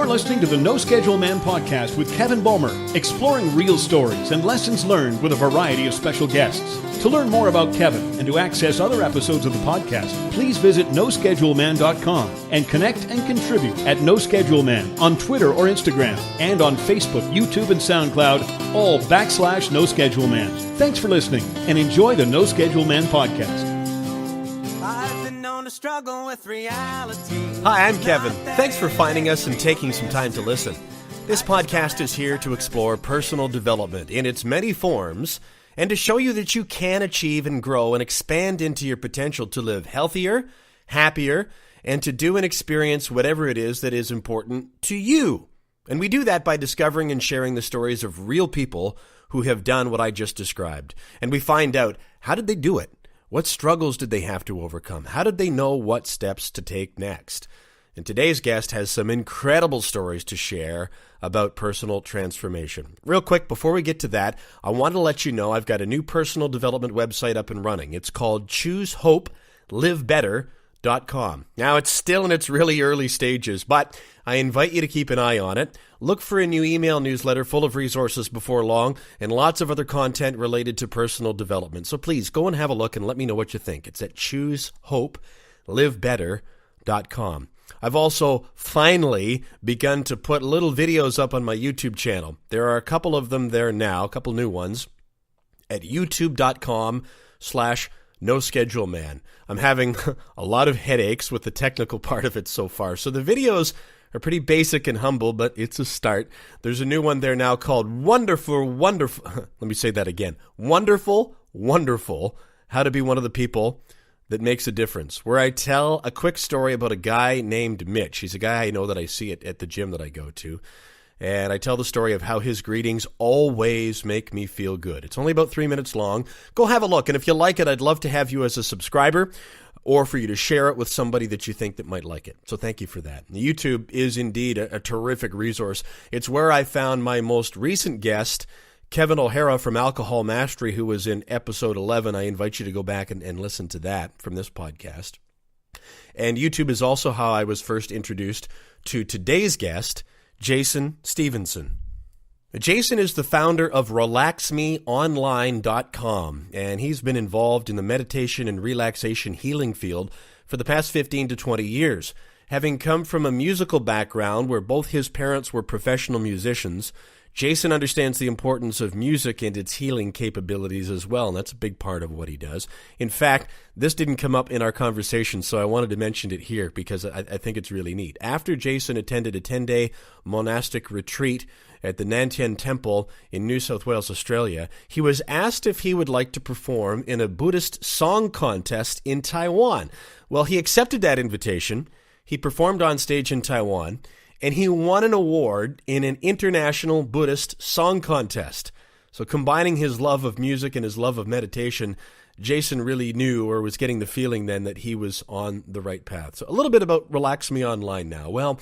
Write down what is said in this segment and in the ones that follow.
You're listening to the No Schedule Man podcast with Kevin Bulmer, exploring real stories and lessons learned with a variety of special guests. To learn more about Kevin and to access other episodes of the podcast, please visit noscheduleman.com and connect and contribute at NoScheduleMan on Twitter or Instagram and on Facebook, YouTube, and SoundCloud, all /NoScheduleMan. Thanks for listening and enjoy the No Schedule Man podcast. Struggle with reality. Hi, I'm Kevin. Thanks for finding us and taking some time to listen. This podcast is here to explore personal development in its many forms and to show you that you can achieve and grow and expand into your potential to live healthier, happier, and to do and experience whatever it is that is important to you. And we do that by discovering and sharing the stories of real people who have done what I just described. And we find out, how did they do it? What struggles did they have to overcome? How did they know what steps to take next? And today's guest has some incredible stories to share about personal transformation. Real quick, before we get to that, I want to let you know I've got a new personal development website up and running. It's called ChooseHopeLiveBetter.com. Now, it's still in its really early stages, but I invite you to keep an eye on it. Look for a new email newsletter full of resources before long and lots of other content related to personal development. So please go and have a look and let me know what you think. It's at ChooseHopeLiveBetter.com. I've also finally begun to put little videos up on my YouTube channel. There are a couple of them there now, a couple new ones, at youtube.com/NoScheduleMan. I'm having a lot of headaches with the technical part of it so far. So the videos are pretty basic and humble, but it's a start. There's a new one there now called Wonderful, let me say that again. Wonderful, How to Be One of the People That Makes a Difference, where I tell a quick story about a guy named Mitch. He's a guy I know that I see at the gym that I go to. And I tell the story of how his greetings always make me feel good. It's only about 3 minutes long. Go have a look. And if you like it, I'd love to have you as a subscriber or for you to share it with somebody that you think that might like it. So thank you for that. YouTube is indeed a terrific resource. It's where I found my most recent guest, Kevin O'Hara from Alcohol Mastery, who was in episode 11. I invite you to go back and listen to that from this podcast. And YouTube is also how I was first introduced to today's guest, Jason Stevenson. Jason is the founder of RelaxMeOnline.com, and he's been involved in the meditation and relaxation healing field for the past 15 to 20 years. Having come from a musical background where both his parents were professional musicians, Jason understands the importance of music and its healing capabilities as well, and that's a big part of what he does. In fact, this didn't come up in our conversation, so I wanted to mention it here because I think it's really neat. After Jason attended a 10-day monastic retreat at the Nantian Temple in New South Wales, Australia, he was asked if he would like to perform in a Buddhist song contest in Taiwan. Well, he accepted that invitation. He performed on stage in Taiwan, and he won an award in an international Buddhist song contest. So combining his love of music and his love of meditation, Jason really knew or was getting the feeling then that he was on the right path. So a little bit about Relax Me Online now. Well,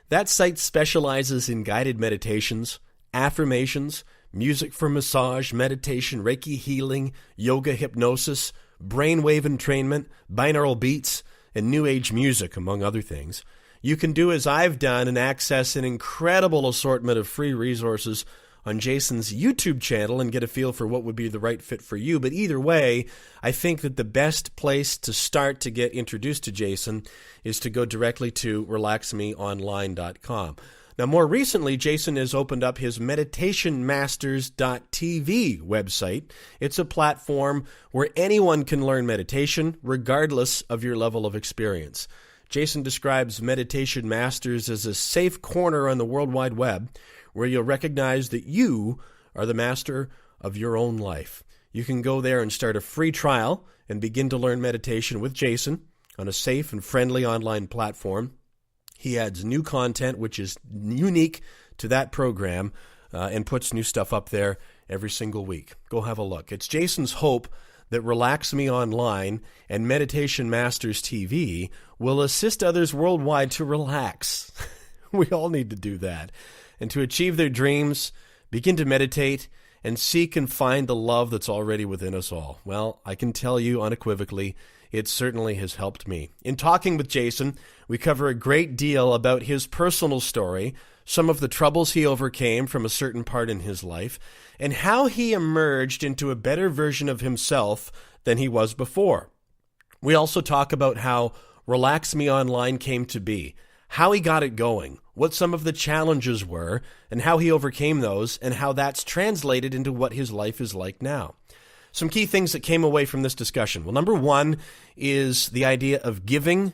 that site specializes in guided meditations, affirmations, music for massage, meditation, Reiki healing, yoga hypnosis, brainwave entrainment, binaural beats, and New Age music, among other things. You can do as I've done and access an incredible assortment of free resources on Jason's YouTube channel and get a feel for what would be the right fit for you. But either way, I think that the best place to start to get introduced to Jason is to go directly to RelaxMeOnline.com. Now, more recently, Jason has opened up his MeditationMasters.tv website. It's a platform where anyone can learn meditation, regardless of your level of experience. Jason describes Meditation Masters as a safe corner on the World Wide Web where you'll recognize that you are the master of your own life. You can go there and start a free trial and begin to learn meditation with Jason on a safe and friendly online platform. He adds new content, which is unique to that program, and puts new stuff up there every single week. Go have a look. It's Jason's hope that Relax Me Online and Meditation Masters TV will assist others worldwide to relax. We all need to do that. And to achieve their dreams, begin to meditate, and seek and find the love that's already within us all. Well, I can tell you unequivocally, It certainly has helped me. In talking with Jason, we cover a great deal about his personal story, some of the troubles he overcame from a certain part in his life, and how he emerged into a better version of himself than he was before. We also talk about how Relax Me Online came to be, how he got it going, what some of the challenges were, and how he overcame those, and how that's translated into what his life is like now. Some key things that came away from this discussion. Well, number one is the idea of giving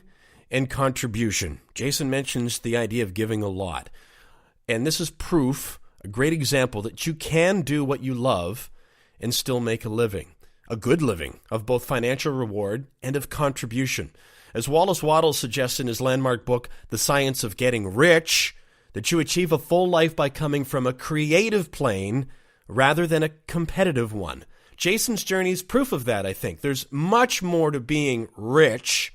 and contribution. Jason mentions the idea of giving a lot. And this is proof, a great example, that you can do what you love and still make a living, a good living of both financial reward and of contribution. As Wallace Wattles suggests in his landmark book, The Science of Getting Rich, that you achieve a full life by coming from a creative plane rather than a competitive one. Jason's journey is proof of that, I think. There's much more to being rich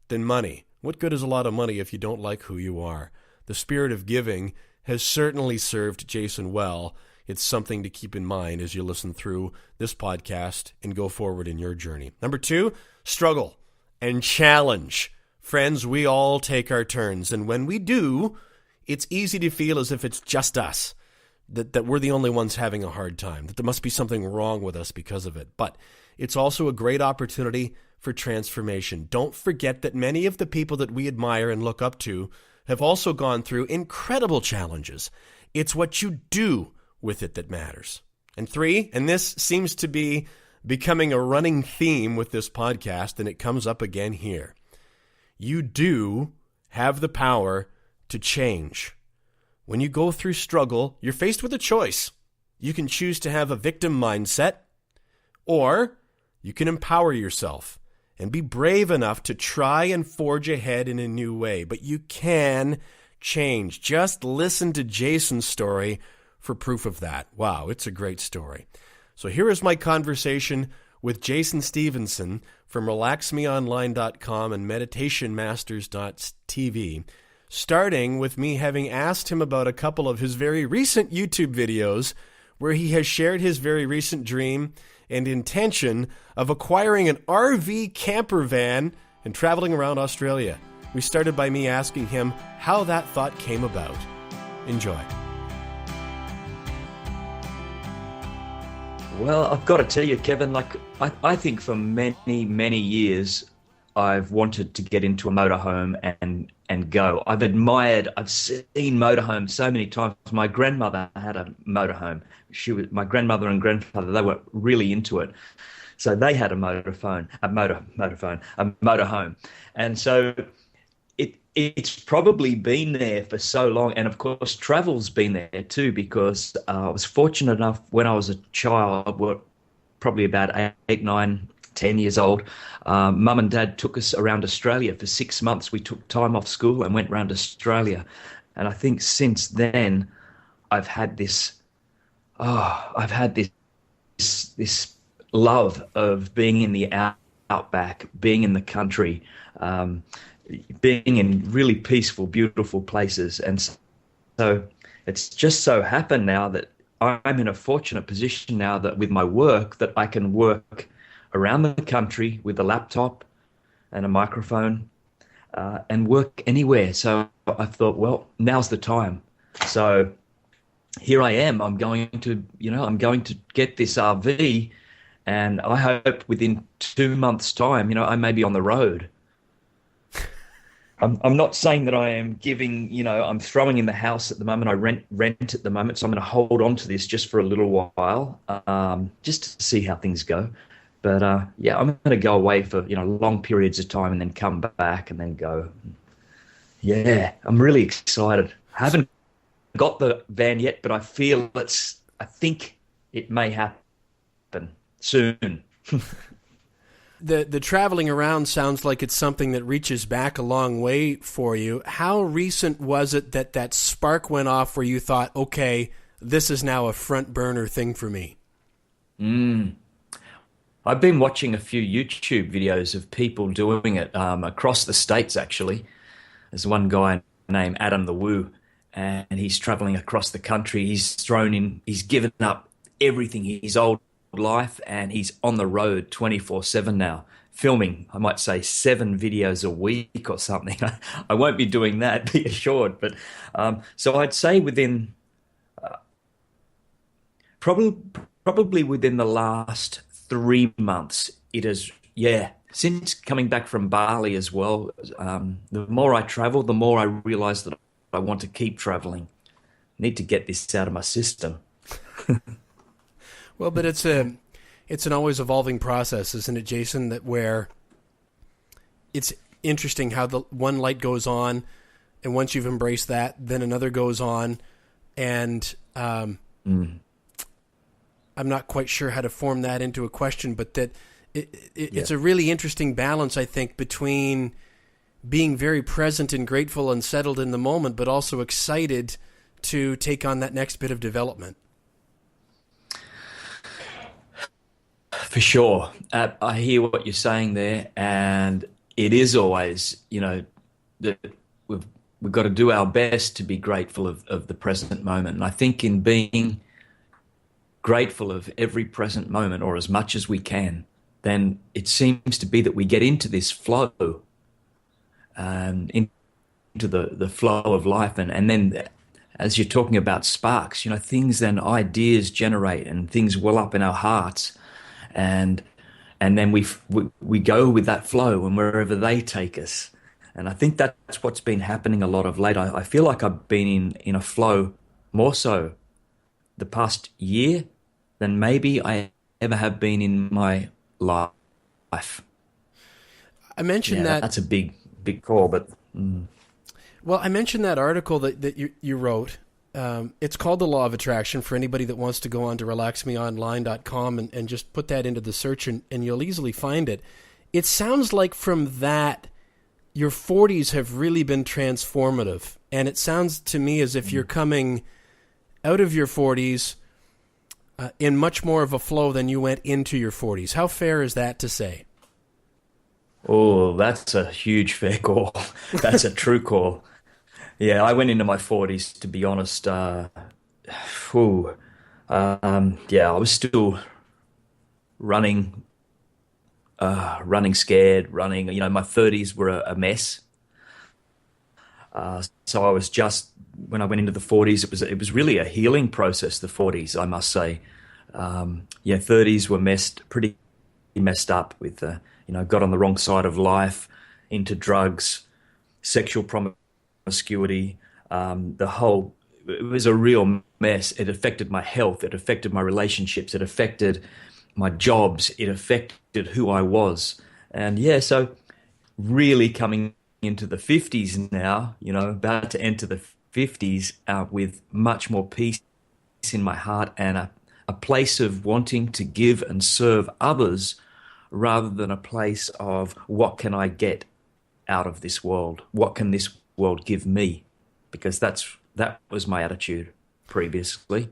than money. What good is a lot of money if you don't like who you are? The spirit of giving has certainly served Jason well. It's something to keep in mind as you listen through this podcast and go forward in your journey. Number two, struggle and challenge. Friends, we all take our turns, and when we do, it's easy to feel as if it's just us, that we're the only ones having a hard time, that there must be something wrong with us because of it. But it's also a great opportunity for transformation. Don't forget that many of the people that we admire and look up to have also gone through incredible challenges. It's what you do with it that matters. And three, and this seems to be becoming a running theme with this podcast, and it comes up again here. You do have the power to change. When you go through struggle, you're faced with a choice. You can choose to have a victim mindset, or you can empower yourself and be brave enough to try and forge ahead in a new way. But you can change. Just listen to Jason's story for proof of that. Wow, it's a great story. So here is my conversation with Jason Stevenson from relaxmeonline.com and meditationmasters.tv, starting with me having asked him about a couple of his very recent YouTube videos where he has shared his very recent dream and intention of acquiring an RV camper van and traveling around Australia. We started by me asking him how that thought came about. Enjoy. Well, I've got to tell you, Kevin, I think for many, many years, I've wanted to get into a motorhome and go. I've seen motorhomes so many times. My grandmother had a motorhome. My grandmother and grandfather, they were really into it. So they had a motorhome. And so it's probably been there for so long. And of course, travel's been there too, because I was fortunate enough when I was a child, probably about 8, 9, 10 years old, Mum and Dad took us around Australia for 6 months. We took time off school and went around Australia. And I think since then, I've had this love of being in the outback, being in the country, being in really peaceful, beautiful places. And so it's just so happened now that I'm in a fortunate position now that with my work that I can work around the country with a laptop and a microphone and work anywhere. So I thought, well, now's the time. So here I am. I'm going to get this RV, and I hope within 2 months' time, I may be on the road. I'm not saying that I am giving, I'm throwing in the house at the moment. I rent at the moment, so I'm going to hold on to this just for a little while, just to see how things go. But I'm going to go away for long periods of time and then come back and then go. Yeah, I'm really excited. I haven't got the van yet, but I think it may happen soon. The traveling around sounds like it's something that reaches back a long way for you. How recent was it that spark went off where you thought, okay, this is now a front burner thing for me? I've been watching a few YouTube videos of people doing it across the States, actually. There's one guy named Adam the Woo, and he's traveling across the country. He's given up everything, his old life, and he's on the road 24/7 now, filming, I might say 7 videos a week or something. I won't be doing that, be assured. But so I'd say within probably within the last 3 months, it has, yeah, since coming back from Bali as well, the more I travel, the more I realize that I want to keep traveling. I need to get this out of my system. Well, but it's an always evolving process, isn't it, Jason? That where it's interesting how the one light goes on, and once you've embraced that, then another goes on, and I'm not quite sure how to form that into a question, but that it's a really interesting balance, I think, between being very present and grateful and settled in the moment, but also excited to take on that next bit of development. For sure. I hear what you're saying there, and it is always, that we've got to do our best to be grateful of the present moment. And I think in being grateful of every present moment, or as much as we can, then it seems to be that we get into this flow, into the flow of life. And then as you're talking about sparks, things then, ideas generate and things well up in our hearts. And then we go with that flow and wherever they take us. And I think that's what's been happening a lot of late. I feel like I've been in a flow more so the past year than maybe I ever have been in my life. I mentioned that. That's a big call, but... Well, I mentioned that article that you wrote. It's called The Law of Attraction for anybody that wants to go on to relaxmeonline.com and just put that into the search and you'll easily find it. It sounds like from that, your 40s have really been transformative. And it sounds to me as if you're coming out of your 40s in much more of a flow than you went into your 40s. How fair is that to say? Oh, that's a huge fair call. That's a true call. Yeah, I went into my 40s, to be honest. I was still running scared, running. My 30s were a mess. So I was just, when I went into the 40s, it was really a healing process, the 40s, I must say. 30s were pretty messed up with, got on the wrong side of life, into drugs, sexual promiscuity, it was a real mess. It affected my health. It affected my relationships. It affected my jobs. It affected who I was. And so really coming into the 50s now, about to enter the 50s with much more peace in my heart and a place of wanting to give and serve others rather than a place of what can I get out of this world? What can this world give me? Because that was my attitude previously,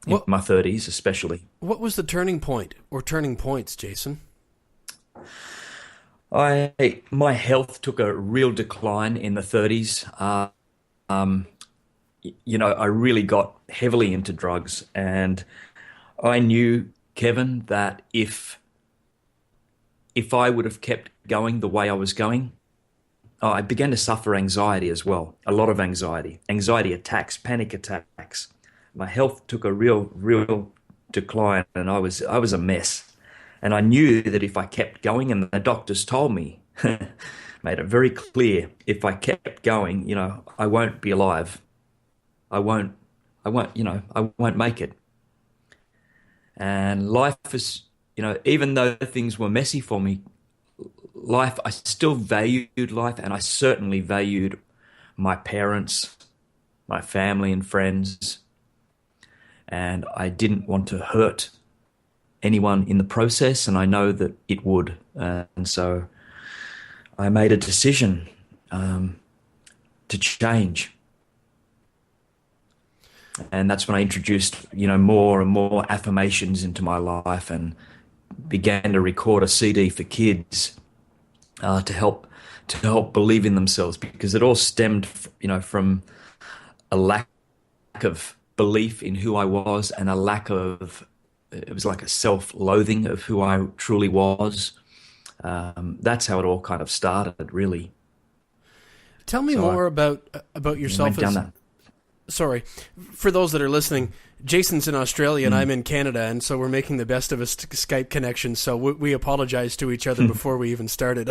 in my 30s especially. What was the turning point or turning points, Jason? My health took a real decline in the 30s. I really got heavily into drugs, and I knew, Kevin, that if I would have kept going the way I was going, I began to suffer anxiety as well, a lot of anxiety attacks, panic attacks. My health took a real decline, and I was a mess. And I knew that if I kept going, and the doctors told me, made it very clear, if I kept going, I won't be alive. I won't make it. And life is, even though things were messy for me, I still valued life, and I certainly valued my parents, my family and friends, and I didn't want to hurt anyone in the process, and I know that it would. And so I made a decision to change. And that's when I introduced, more and more affirmations into my life and began to record a CD for kids to help believe in themselves, because it all stemmed, from a lack of belief in who I was and it was like a self-loathing of who I truly was. That's how it all kind of started, really. Tell me more about yourself. Sorry, for those that are listening, Jason's in Australia and I'm in Canada, and so we're making the best of a Skype connection. So we apologize to each other before we even started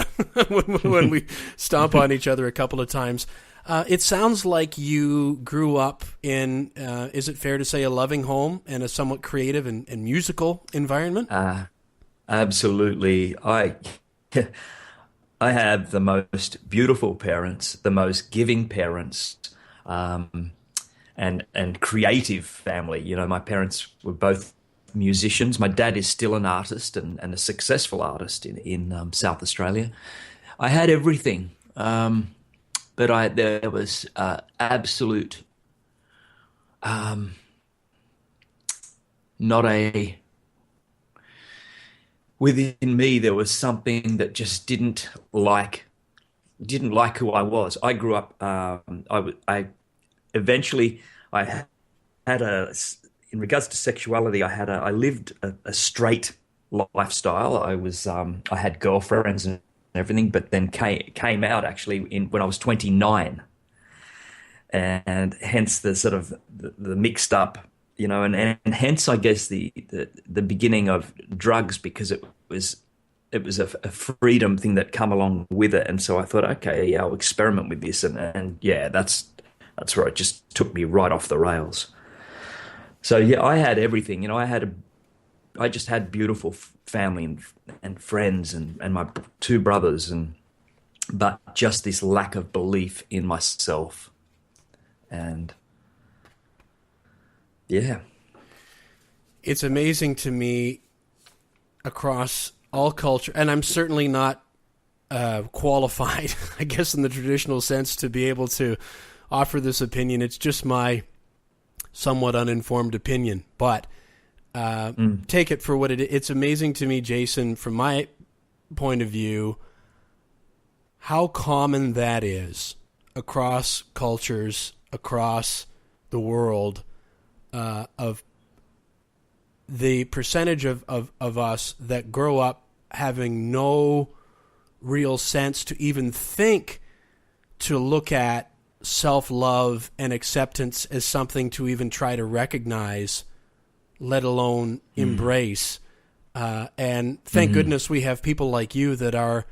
when we stomp on each other a couple of times. It sounds like you grew up in, is it fair to say, a loving home and a somewhat creative and musical environment? Absolutely. I have the most beautiful parents, the most giving parents, and creative family. You know, my parents were both musicians. My dad is still an artist and a successful artist in South Australia. I had everything, but there was absolute not a within me. There was something that just didn't like who I was. I grew up. Eventually, I had in regards to sexuality, I lived a straight lifestyle. I had girlfriends and everything, but then came out actually when I was 29, and hence the sort of the mixed up, you know, and hence I guess the beginning of drugs, because it was a freedom thing that come along with it. And so I thought, okay, yeah, I'll experiment with this, and yeah, that's where it just took me right off the rails. So yeah, I had everything, you know. I just had beautiful family and friends and my two brothers, but just this lack of belief in myself, and yeah, it's amazing to me across all culture, and I'm certainly not qualified, I guess, in the traditional sense to be able to offer this opinion. It's just my somewhat uninformed opinion, but take it for what it is. It's amazing to me, Jason, from my point of view, how common that is across cultures, across the world, of the percentage of us that grow up having no real sense to even think to look at self-love and acceptance as something to even try to recognize, let alone embrace. And thank goodness we have people like you that are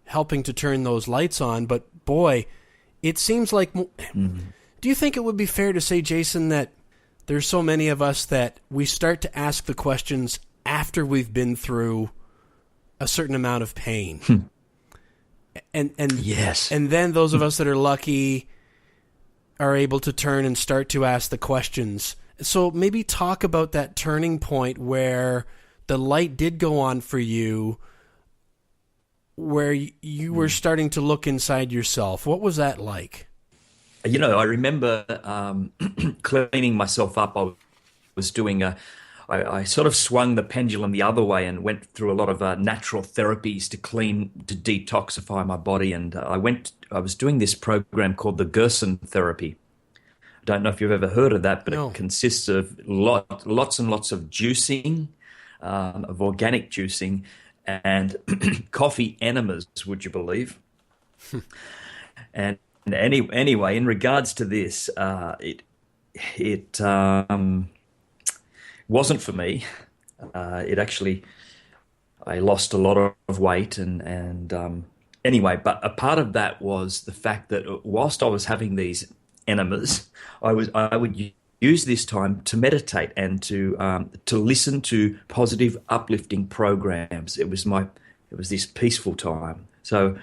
helping to turn those lights on. But boy, it seems like, do you think it would be fair to say, Jason, that there's so many of us that we start to ask the questions after we've been through a certain amount of pain? And yes. And then those of us that are lucky are able to turn and start to ask the questions. So maybe talk about that turning point where the light did go on for you, where you were starting to look inside yourself. What was that like? You know, I remember cleaning myself up. I was doing I sort of swung the pendulum the other way and went through a lot of natural therapies to detoxify my body. And I was doing this program called the Gerson therapy. I don't know if you've ever heard of that, but No. It consists of lots and lots of juicing, of organic juicing, and coffee enemas, would you believe? And anyway, in regards to this, it wasn't for me. It actually, I lost a lot of weight, and anyway, but a part of that was the fact that whilst I was having these enemas, I would use this time to meditate and to listen to positive, uplifting programs. It was this peaceful time. So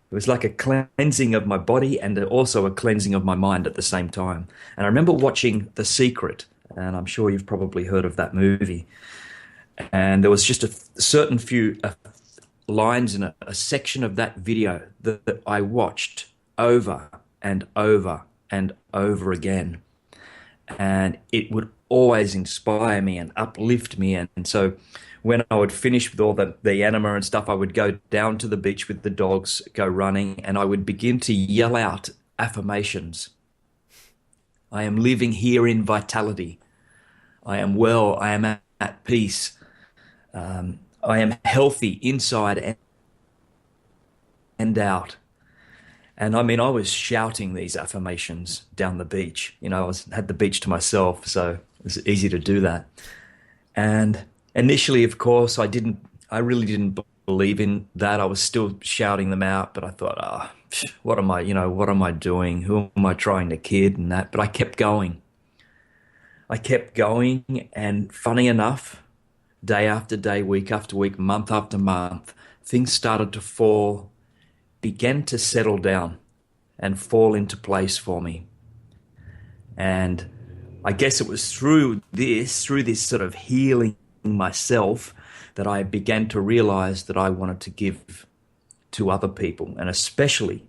it was like a cleansing of my body and also a cleansing of my mind at the same time. And I remember watching The Secret, and I'm sure you've probably heard of that movie. And there was just a certain few lines in a section of that video that I watched over and over and over again. And it would always inspire me and uplift me. And so when I would finish with all the anima and stuff, I would go down to the beach with the dogs, go running, and I would begin to yell out affirmations. I am living here in vitality. I am well. I am at peace. I am healthy inside send out. And I mean, I was shouting these affirmations down the beach. You know, had the beach to myself, so it was easy to do that. And initially, of course, I really didn't believe in that. I was still shouting them out, but I thought, what am I doing? Who am I trying to kid and that? But I kept going. And funny enough, day after day, week after week, month after month, things started to began to settle down and fall into place for me. And I guess it was through this sort of healing myself that I began to realize that I wanted to give to other people, and especially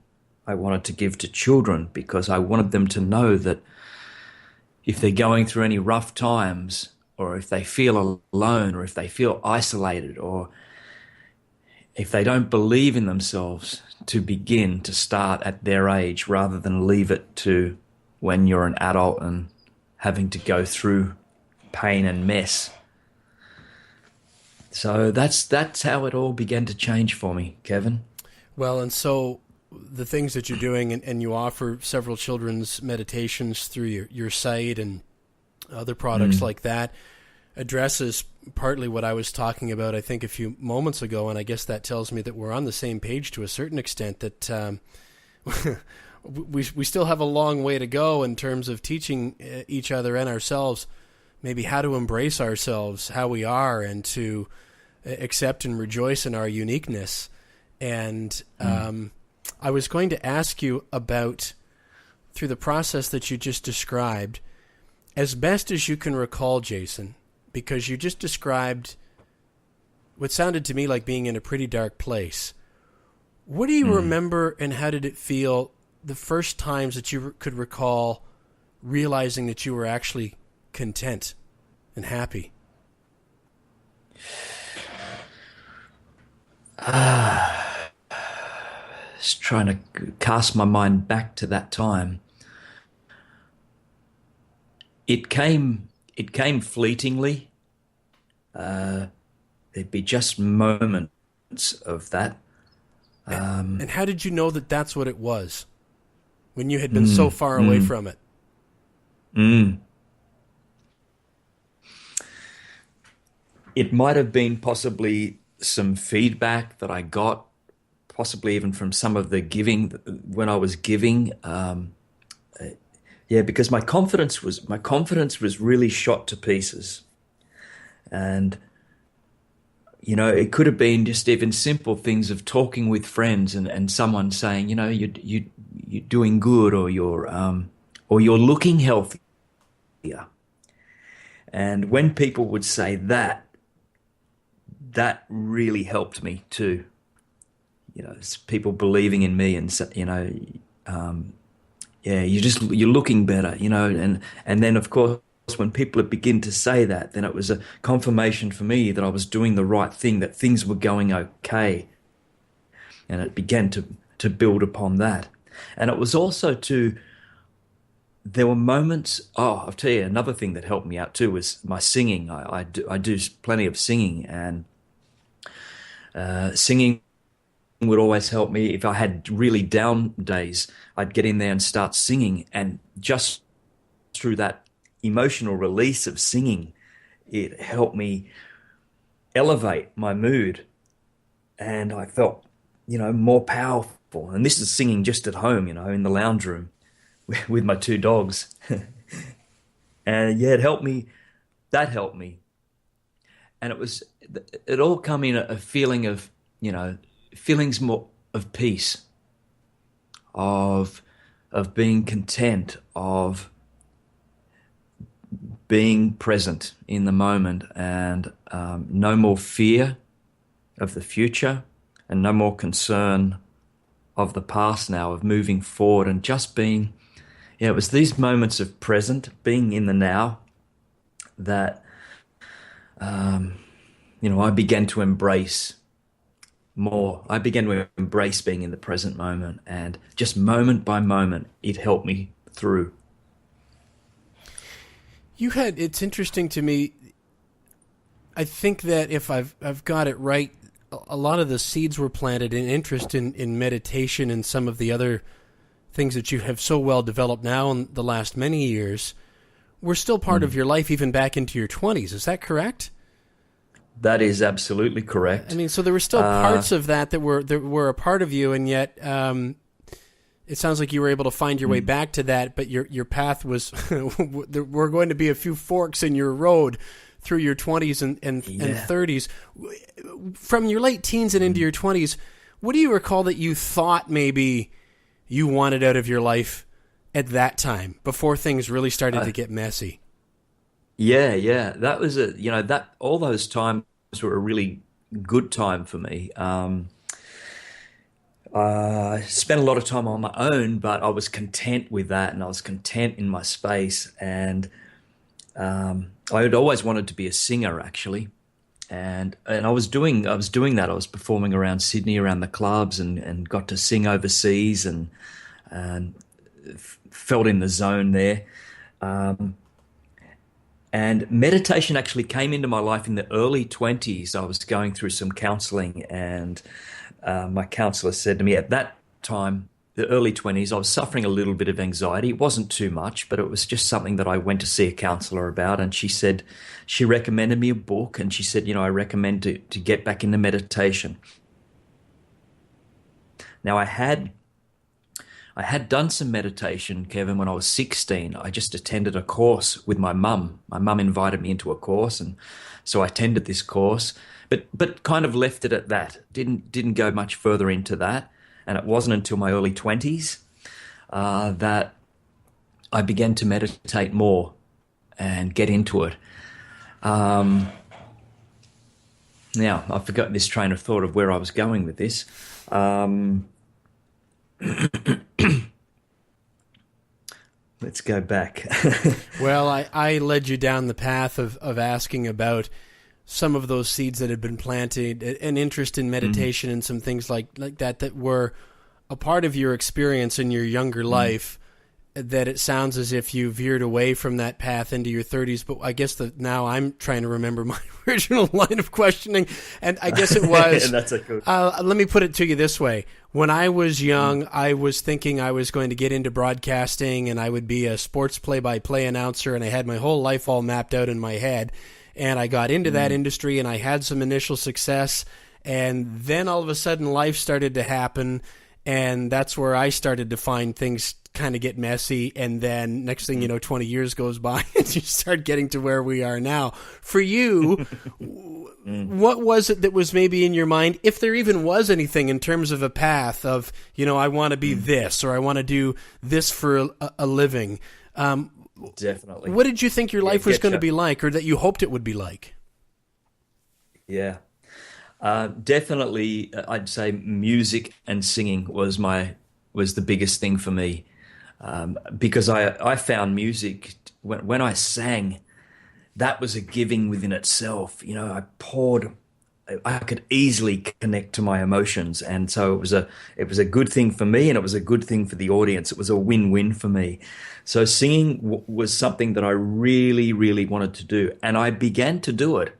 I wanted to give to children, because I wanted them to know that if they're going through any rough times, or if they feel alone, or if they feel isolated, or if they don't believe in themselves, to begin to start at their age rather than leave it to when you're an adult and having to go through pain and mess. So that's how it all began to change for me, Kevin. Well, and so the things that you're doing, and you offer several children's meditations through your site and other products like that, addresses partly what I was talking about, I think, a few moments ago, and I guess that tells me that we're on the same page to a certain extent, that we still have a long way to go in terms of teaching each other and ourselves maybe how to embrace ourselves, how we are, and to accept and rejoice in our uniqueness. And I was going to ask you about, through the process that you just described, as best as you can recall, Jason, because you just described what sounded to me like being in a pretty dark place. What do you remember, and how did it feel the first times that you could recall realizing that you were actually content and happy? Just trying to cast my mind back to that time. It came fleetingly. There'd be just moments of that. And how did you know that that's what it was when you had been so far away from it? It might have been possibly some feedback that I got, possibly even from some of the giving when I was giving. Because my confidence was really shot to pieces. And, you know, it could have been just even simple things of talking with friends and someone saying, you know, you're doing good, or you're looking healthier. And when people would say that really helped me too. You know, it's people believing in me, and, you know, you're looking better, you know, and then of course when people begin to say that, then it was a confirmation for me that I was doing the right thing, that things were going okay, and it began to build upon that. And it was also there were moments. I'll tell you another thing that helped me out too was my singing. I do plenty of singing, and singing would always help me. If I had really down days, I'd get in there and start singing, and just through that emotional release of singing, it helped me elevate my mood, and I felt, you know, more powerful. And this is singing just at home, you know, in the lounge room with my two dogs. And yeah, it helped me. That helped me. And it all come in a feeling of, you know, feelings more of peace, of being content, of being present in the moment, and no more fear of the future, and no more concern of the past now, of moving forward, and just being, it was these moments of present, being in the now, that, you know, I began to embrace more. I began to embrace being in the present moment, and just moment by moment, it helped me through. It's interesting to me. I think that if I've got it right, a lot of the seeds were planted in interest in meditation and some of the other things that you have so well developed now in the last many years were still part of your life even back into your 20s. Is that correct? That is absolutely correct. I mean, so there were still parts of that were a part of you, and yet it sounds like you were able to find your way back to that, but your path was, there were going to be a few forks in your road through your 20s and 30s. From your late teens and into your 20s, what do you recall that you thought maybe you wanted out of your life at that time, before things really started to get messy? Yeah. That was all those times were a really good time for me. I spent a lot of time on my own, but I was content with that, and I was content in my space. And I had always wanted to be a singer, actually, and I was doing that. I was performing around Sydney, around the clubs, and got to sing overseas, and felt in the zone there. And meditation actually came into my life in the early 20s. I was going through some counseling, and my counselor said to me at that time, the early 20s, I was suffering a little bit of anxiety. It wasn't too much, but it was just something that I went to see a counselor about. And she said, she recommended me a book, and she said, I recommend to get back into meditation. Now, I had done some meditation, Kevin, when I was 16. I just attended a course with my mum. My mum invited me into a course, and so I attended this course, but kind of left it at that. Didn't go much further into that. And it wasn't until my early 20s that I began to meditate more and get into it. Now, I've forgotten this train of thought of where I was going with this. Let's go back. Well, I led you down the path of asking about some of those seeds that had been planted, an interest in meditation and some things like that were a part of your experience in your younger life, that it sounds as if you veered away from that path into your 30s. But I guess that now I'm trying to remember my original line of questioning, and I guess it was, That's a good... let me put it to you this way. When I was young, I was thinking I was going to get into broadcasting and I would be a sports play-by-play announcer, and I had my whole life all mapped out in my head. And I got into that industry, and I had some initial success, and then all of a sudden life started to happen, and that's where I started to find things kind of get messy, and then next thing you know, 20 years goes by, and you start getting to where we are now. For you, what was it that was maybe in your mind, if there even was anything in terms of a path of, I want to be this, or I want to do this for a living? Definitely. What did you think your life was going to be like, or that you hoped it would be like? Yeah. Definitely, I'd say music and singing was the biggest thing for me, because I found music, when I sang, that was a giving within itself. I could easily connect to my emotions, and so it was a good thing for me, and it was a good thing for the audience. It was a win-win for me. So singing was something that I really, really wanted to do, and I began to do it,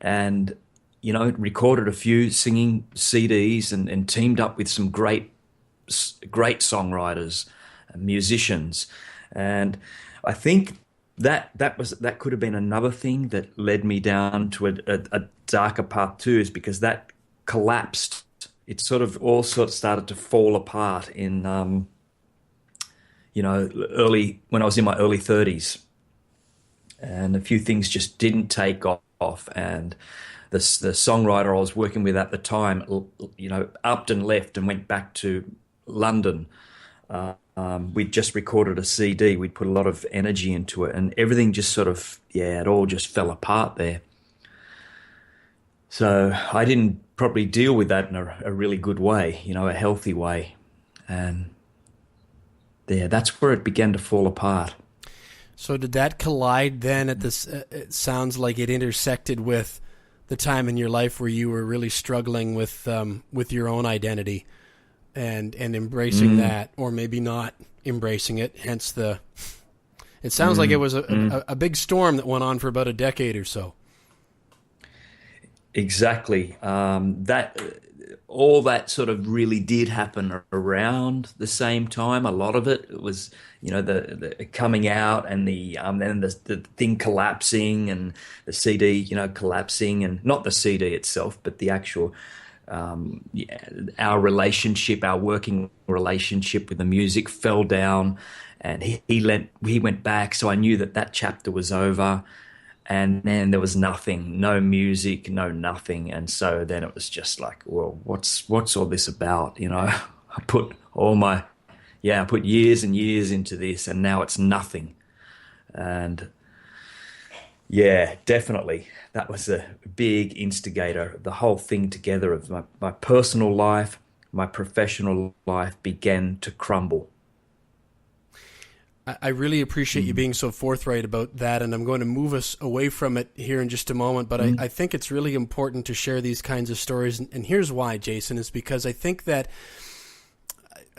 and recorded a few singing CDs and teamed up with some great songwriters and musicians, and I think that could have been another thing that led me down to a darker path too, is because that collapsed. It sort of started to fall apart in when I was in my early 30s, and a few things just didn't take off, and the songwriter I was working with at the time, upped and left and went back to London. We'd just recorded a CD. We'd put a lot of energy into it, and everything just it all just fell apart there. So I didn't probably deal with that in a really good way, a healthy way. And that's where it began to fall apart. So did that collide then at this, it sounds like it intersected with the time in your life where you were really struggling with your own identity and embracing that, or maybe not embracing it, hence it sounds like it was a big storm that went on for about a decade or so. Exactly. That all that sort of really did happen around the same time. A lot of it was, the coming out and then the thing collapsing and the CD, collapsing, and not the CD itself, but the actual yeah, our relationship, our working relationship with the music fell down, and he went back. So I knew that that chapter was over. And then there was nothing, no music, no nothing. And so then it was just like, well, what's all this about? I put I put years and years into this, and now it's nothing. And yeah, definitely, that was a big instigator. The whole thing together of my personal life, my professional life began to crumble. I really appreciate you being so forthright about that, and I'm going to move us away from it here in just a moment, but I think it's really important to share these kinds of stories, and here's why, Jason, is because I think that,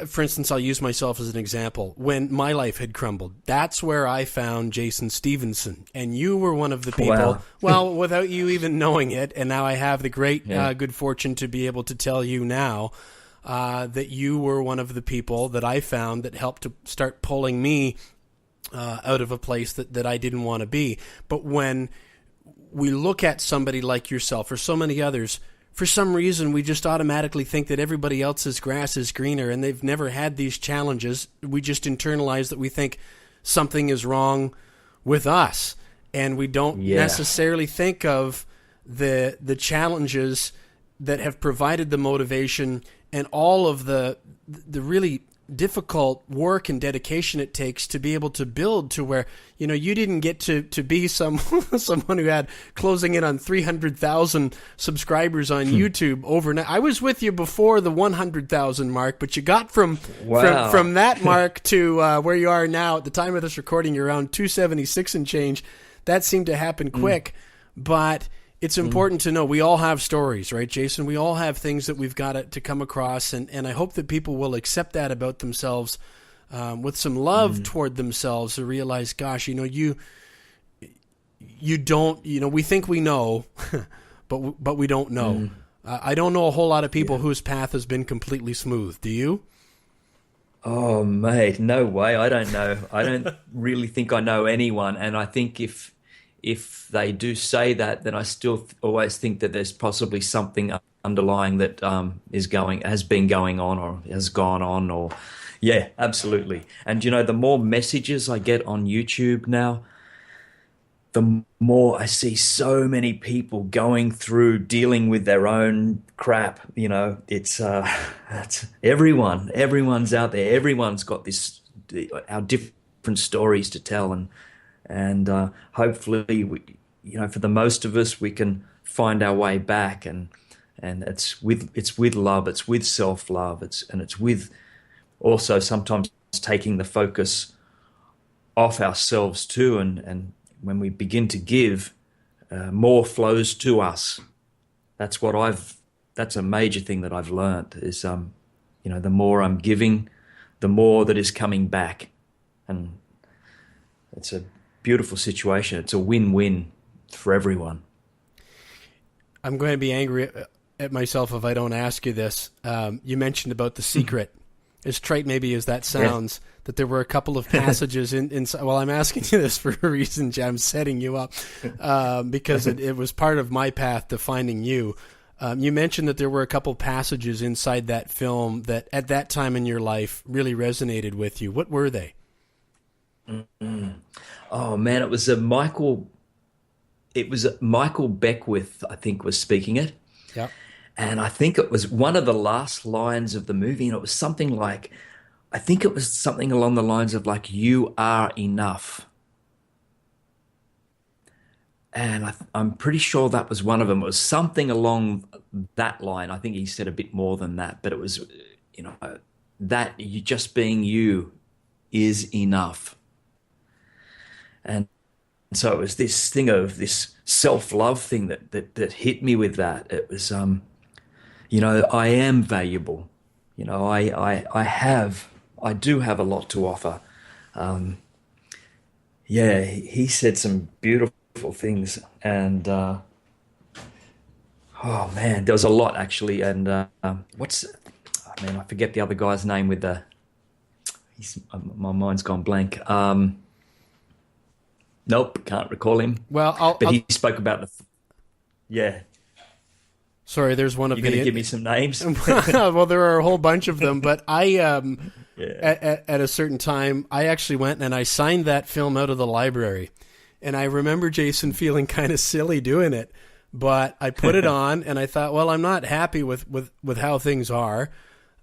for instance, I'll use myself as an example. When my life had crumbled, that's where I found Jason Stevenson, and you were one of the people, well, without you even knowing it, and now I have the great good fortune to be able to tell you now that you were one of the people that I found that helped to start pulling me out of a place that I didn't want to be. But when we look at somebody like yourself or so many others, for some reason we just automatically think that everybody else's grass is greener and they've never had these challenges. We just internalize that we think something is wrong with us, and we don't necessarily think of the challenges that have provided the motivation and all of the really difficult work and dedication it takes to be able to build to where, you didn't get to be someone who had closing in on 300,000 subscribers on YouTube overnight. I was with you before the 100,000 mark, but you got from that mark to where you are now. At the time of this recording, you're around 276 and change. That seemed to happen quick, but it's important to know we all have stories, right, Jason? We all have things that we've got to come across, and I hope that people will accept that about themselves with some love toward themselves to realize, gosh, you don't, we think we know, but we don't know. I don't know a whole lot of people whose path has been completely smooth. Do you? Oh, mate, no way. I don't know. I don't really think I know anyone, and I think if they do say that, then I still always think that there's possibly something underlying that has been going on or has gone on, or yeah, absolutely. And the more messages I get on YouTube now, the more I see so many people going through dealing with their own crap. It's everyone's out there. Everyone's got our different stories to tell, and hopefully, for the most of us, we can find our way back, and it's with love, it's with self-love, it's with also sometimes taking the focus off ourselves too, and when we begin to give, more flows to us. That's a major thing that I've learned is the more I'm giving, the more that is coming back, and it's a beautiful situation. It's a win-win for everyone. I'm going to be angry at myself if I don't ask you this. You mentioned about the secret. As trite maybe as that sounds, that there were a couple of passages in well, I'm asking you this for a reason, Jay. I'm setting you up because it was part of my path to finding you. You mentioned that there were a couple passages inside that film that at that time in your life really resonated with you. What were they? Oh man, it was Michael Beckwith, I think, was speaking it. Yep. And I think it was one of the last lines of the movie, and it was something along the lines of like, "You are enough." And I'm pretty sure that was one of them. It was something along that line. I think he said a bit more than that, but it was, that you just being you is enough. And so it was this thing of this self-love thing that hit me with that. It was, I am valuable. I do have a lot to offer. He said some beautiful things, and Oh man, there was a lot actually. And what's, oh, man, I forget the other guy's name with the, my mind's gone blank. Nope, can't recall him. Well, but he spoke about the, yeah. Sorry, there's one of You're going to give me some names? Well, there are a whole bunch of them, but I, at a certain time, I actually went and I signed that film out of the library. And I remember Jason feeling kind of silly doing it, but I put it on and I thought, well, I'm not happy with how things are.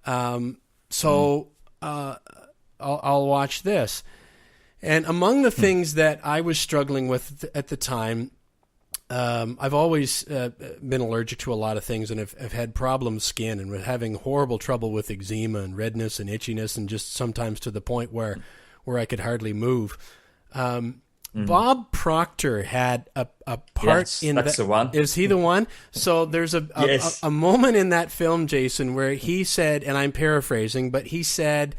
So I'll watch this. And among the things that I was struggling with at the time, I've always been allergic to a lot of things and have had problem skin and was having horrible trouble with eczema and redness and itchiness and just sometimes to the point where I could hardly move. Bob Proctor had a part in that's that. The one. Is he the one? So there's a moment in that film, Jason, where he said, and I'm paraphrasing, but he said,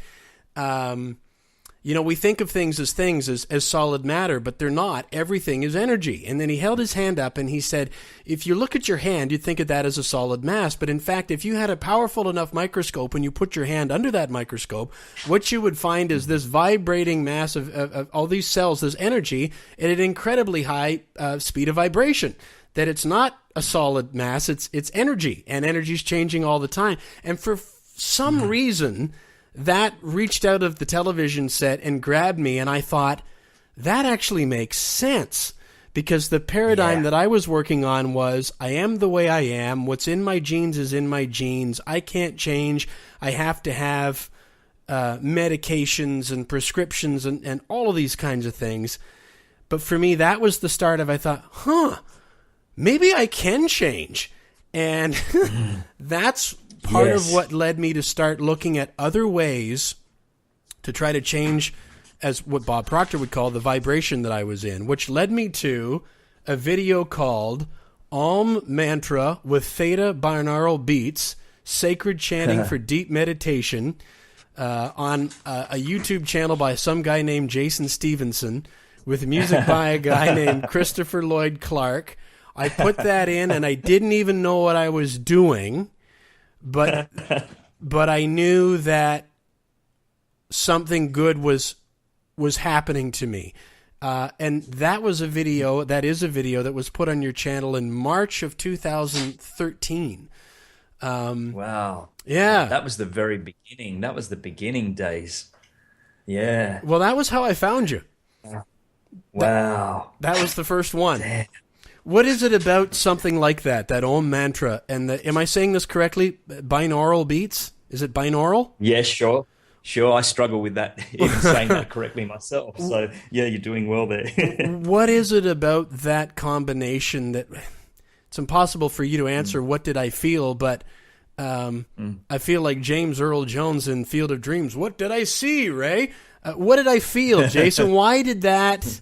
we think of things as solid matter, but they're not. Everything is energy. And then he held his hand up and he said, if you look at your hand, you'd think of that as a solid mass. But in fact, if you had a powerful enough microscope and you put your hand under that microscope, what you would find is this vibrating mass of all these cells, this energy, at an incredibly high speed of vibration. That it's not a solid mass, it's energy. And energy's changing all the time. And for some reason, that reached out of the television set and grabbed me, and I thought, that actually makes sense. Because the paradigm that I was working on was, I am the way I am. What's in my genes is in my genes. I can't change. I have to have medications and prescriptions and all of these kinds of things. But for me, that was the start of, I thought, maybe I can change. And that's part of what led me to start looking at other ways to try to change, as what Bob Proctor would call the vibration that I was in, which led me to a video called Om Mantra with Theta Binaural Beats, Sacred Chanting for Deep Meditation, on a YouTube channel by some guy named Jason Stevenson, with music by a guy named Christopher Lloyd Clark. I put that in and I didn't even know what I was doing. But I knew that something good was happening to me. And that is a video that was put on your channel in March of 2013. Wow. Yeah. That was the very beginning. That was the beginning days. Yeah. Well, that was how I found you. Wow. That was the first one. Damn. What is it about something like that Om mantra, and am I saying this correctly? Binaural beats? Is it binaural? Yeah, sure. I struggle with that, even saying that correctly myself. So, yeah, you're doing well there. What is it about that combination that it's impossible for you to answer? What did I feel? But I feel like James Earl Jones in Field of Dreams. What did I see, Ray? What did I feel, Jason? Why did that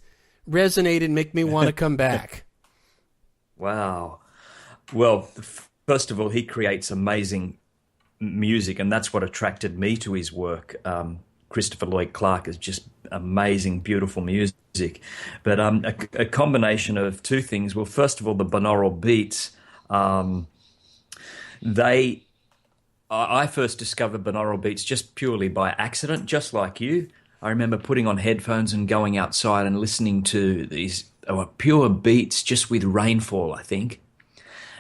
resonate and make me want to come back? Wow. Well, first of all, he creates amazing music, and that's what attracted me to his work. Christopher Lloyd Clark is just amazing, beautiful music. But a combination of two things. Well, first of all, the binaural beats. I first discovered binaural beats just purely by accident, just like you. I remember putting on headphones and going outside and listening to these pure beats just with rainfall, I think.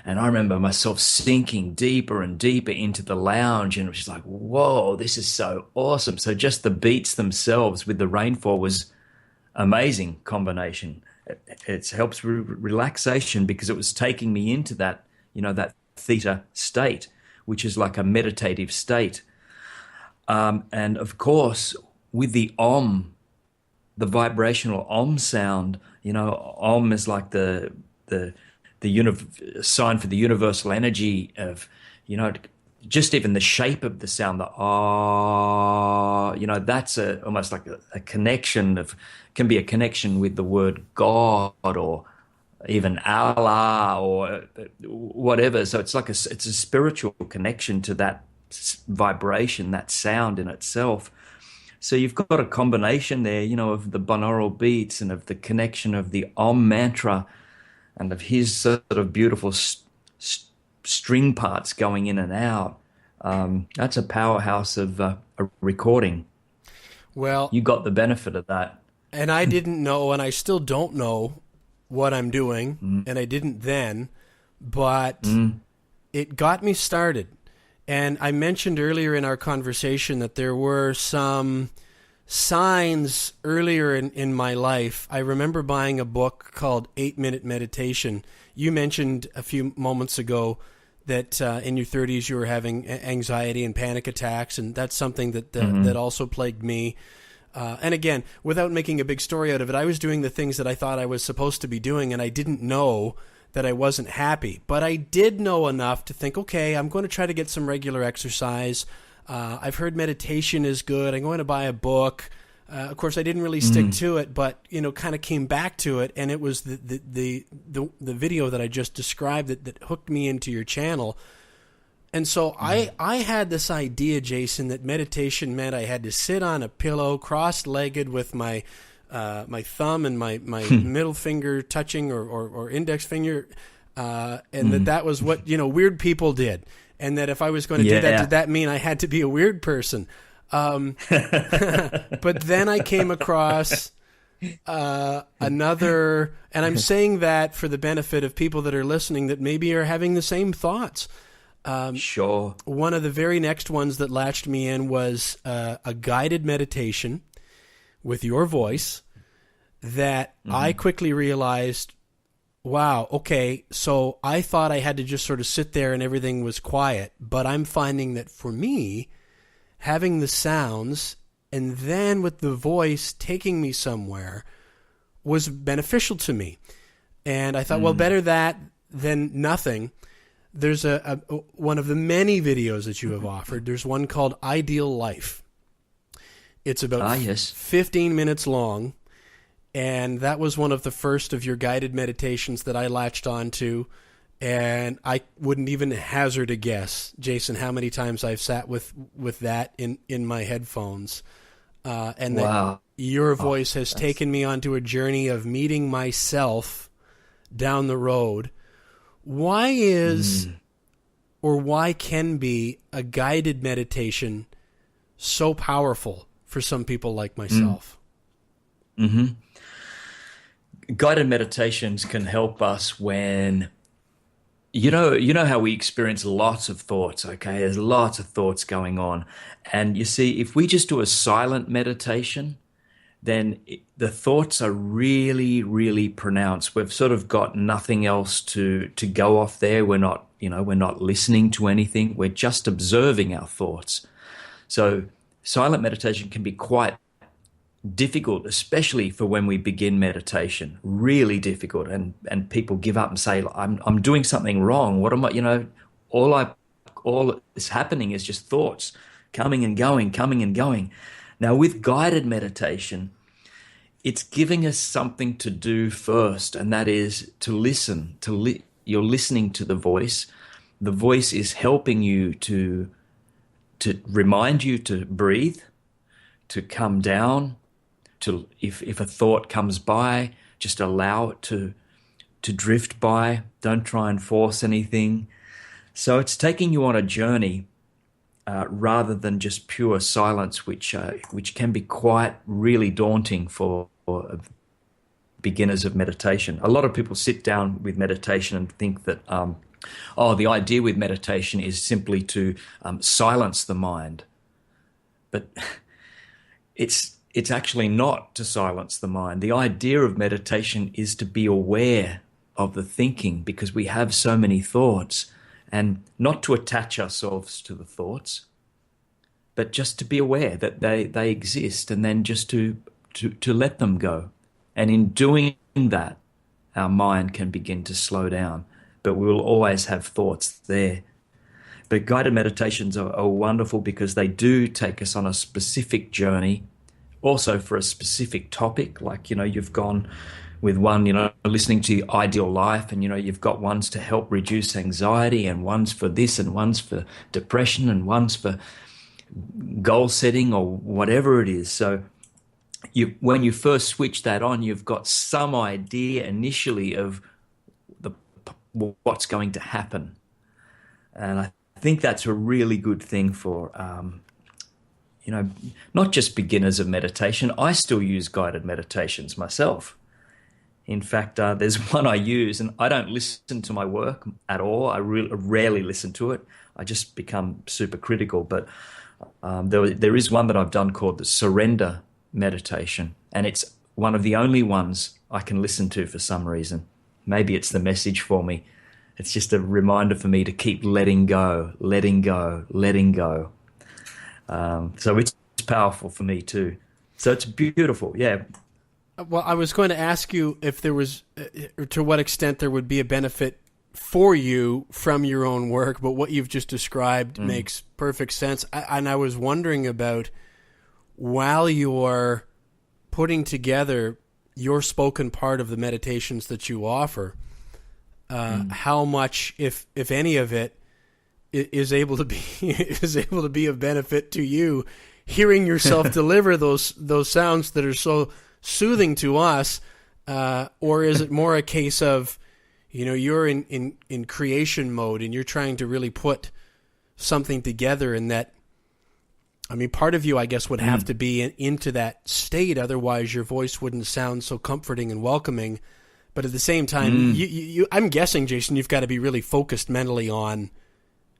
And I remember myself sinking deeper and deeper into the lounge, and it was just like, whoa, this is so awesome. So just the beats themselves with the rainfall was amazing combination. It helps relaxation because it was taking me into that, that theta state, which is like a meditative state. And of course, with the Om, the vibrational Om sound, Om is like the sign for the universal energy of, just even the shape of the sound, the ah, that's almost like a connection can be a connection with the word God or even Allah or whatever. So it's it's a spiritual connection to that vibration, that sound in itself. So you've got a combination there, of the binaural beats and of the connection of the Om mantra and of his sort of beautiful string parts going in and out. That's a powerhouse of a recording. Well, You got the benefit of that. and I didn't know, and I still don't know what I'm doing, and I didn't then, but it got me started. And I mentioned earlier in our conversation that there were some signs earlier in my life. I remember buying a book called 8-Minute Meditation. You mentioned a few moments ago that in your 30s you were having anxiety and panic attacks, and that's something that that also plagued me. And again, without making a big story out of it, I was doing the things that I thought I was supposed to be doing, and I didn't know that I wasn't happy. But I did know enough to think, okay, I'm going to try to get some regular exercise. I've heard meditation is good. I'm going to buy a book. Of course, I didn't really stick to it, but kind of came back to it, and it was the video that I just described that hooked me into your channel. And so I had this idea, Jason, that meditation meant I had to sit on a pillow, cross-legged, with my thumb and my middle finger touching or index finger, and that was what weird people did. And that if I was going to do that, did that mean I had to be a weird person? But then I came across another, and I'm saying that for the benefit of people that are listening that maybe are having the same thoughts. Sure. One of the very next ones that latched me in was a guided meditation with your voice that I quickly realized, wow, okay, so I thought I had to just sort of sit there and everything was quiet, but I'm finding that for me, having the sounds and then with the voice taking me somewhere was beneficial to me. And I thought, well, better that than nothing. There's one of the many videos that you have offered. There's one called Ideal Life. It's about 15 minutes long, and that was one of the first of your guided meditations that I latched onto, and I wouldn't even hazard a guess, Jason, how many times I've sat with that in my headphones, and that your voice has taken me onto a journey of meeting myself down the road. Why is or why can be a guided meditation so powerful for some people like myself? Guided meditations can help us when you know how we experience lots of thoughts, okay? There's lots of thoughts going on. And you see, if we just do a silent meditation, then the thoughts are really, really pronounced. We've sort of got nothing else to go off there. We're not listening to anything. We're just observing our thoughts. So silent meditation can be quite difficult, especially for when we begin meditation. Really difficult, and people give up and say, "I'm doing something wrong. What am I? All is happening is just thoughts coming and going, coming and going." Now, with guided meditation, it's giving us something to do first, and that is to listen. You're listening to the voice. The voice is helping you to remind you to breathe, to come down, to if a thought comes by, just allow it to drift by. Don't try and force anything. So it's taking you on a journey rather than just pure silence, which can be quite really daunting for beginners of meditation. A lot of people sit down with meditation and think that the idea with meditation is simply to silence the mind, but it's actually not to silence the mind. The idea of meditation is to be aware of the thinking, because we have so many thoughts, and not to attach ourselves to the thoughts, but just to be aware that they exist, and then just to let them go. And in doing that, our mind can begin to slow down, but we will always have thoughts there. But guided meditations are wonderful because they do take us on a specific journey, also for a specific topic. Like, you've gone with one, listening to the Ideal Life, and, you've got ones to help reduce anxiety, and ones for this, and ones for depression, and ones for goal setting, or whatever it is. So when you first switch that on, you've got some idea initially of what's going to happen. And I think that's a really good thing for, not just beginners of meditation. I still use guided meditations myself. In fact, there's one I use, and I don't listen to my work at all. I rarely listen to it. I just become super critical. But there is one that I've done called the Surrender Meditation, and it's one of the only ones I can listen to for some reason. Maybe it's the message for me. It's just a reminder for me to keep letting go, letting go, letting go. So it's powerful for me too. So it's beautiful, yeah. Well, I was going to ask you if there was, to what extent there would be a benefit for you from your own work, but what you've just described makes perfect sense. And I was wondering about, while you're putting together your spoken part of the meditations that you offer, how much, if any of it, is able to be of benefit to you, hearing yourself deliver those sounds that are so soothing to us, or is it more a case of, you're in creation mode and you're trying to really put something together, and that, part of you, I guess, would have to be into that state, otherwise your voice wouldn't sound so comforting and welcoming. But at the same time, I'm guessing, Jason, you've got to be really focused mentally on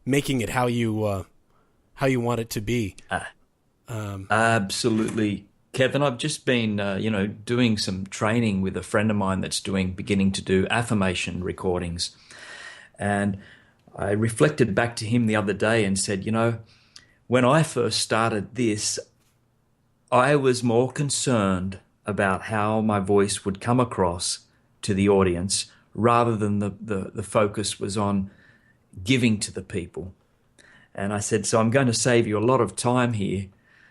making it how you want it to be. Absolutely, Kevin. I've just been, doing some training with a friend of mine that's beginning to do affirmation recordings, and I reflected back to him the other day and said, when I first started this, I was more concerned about how my voice would come across to the audience, rather than the focus was on giving to the people. And I said, so I'm going to save you a lot of time here.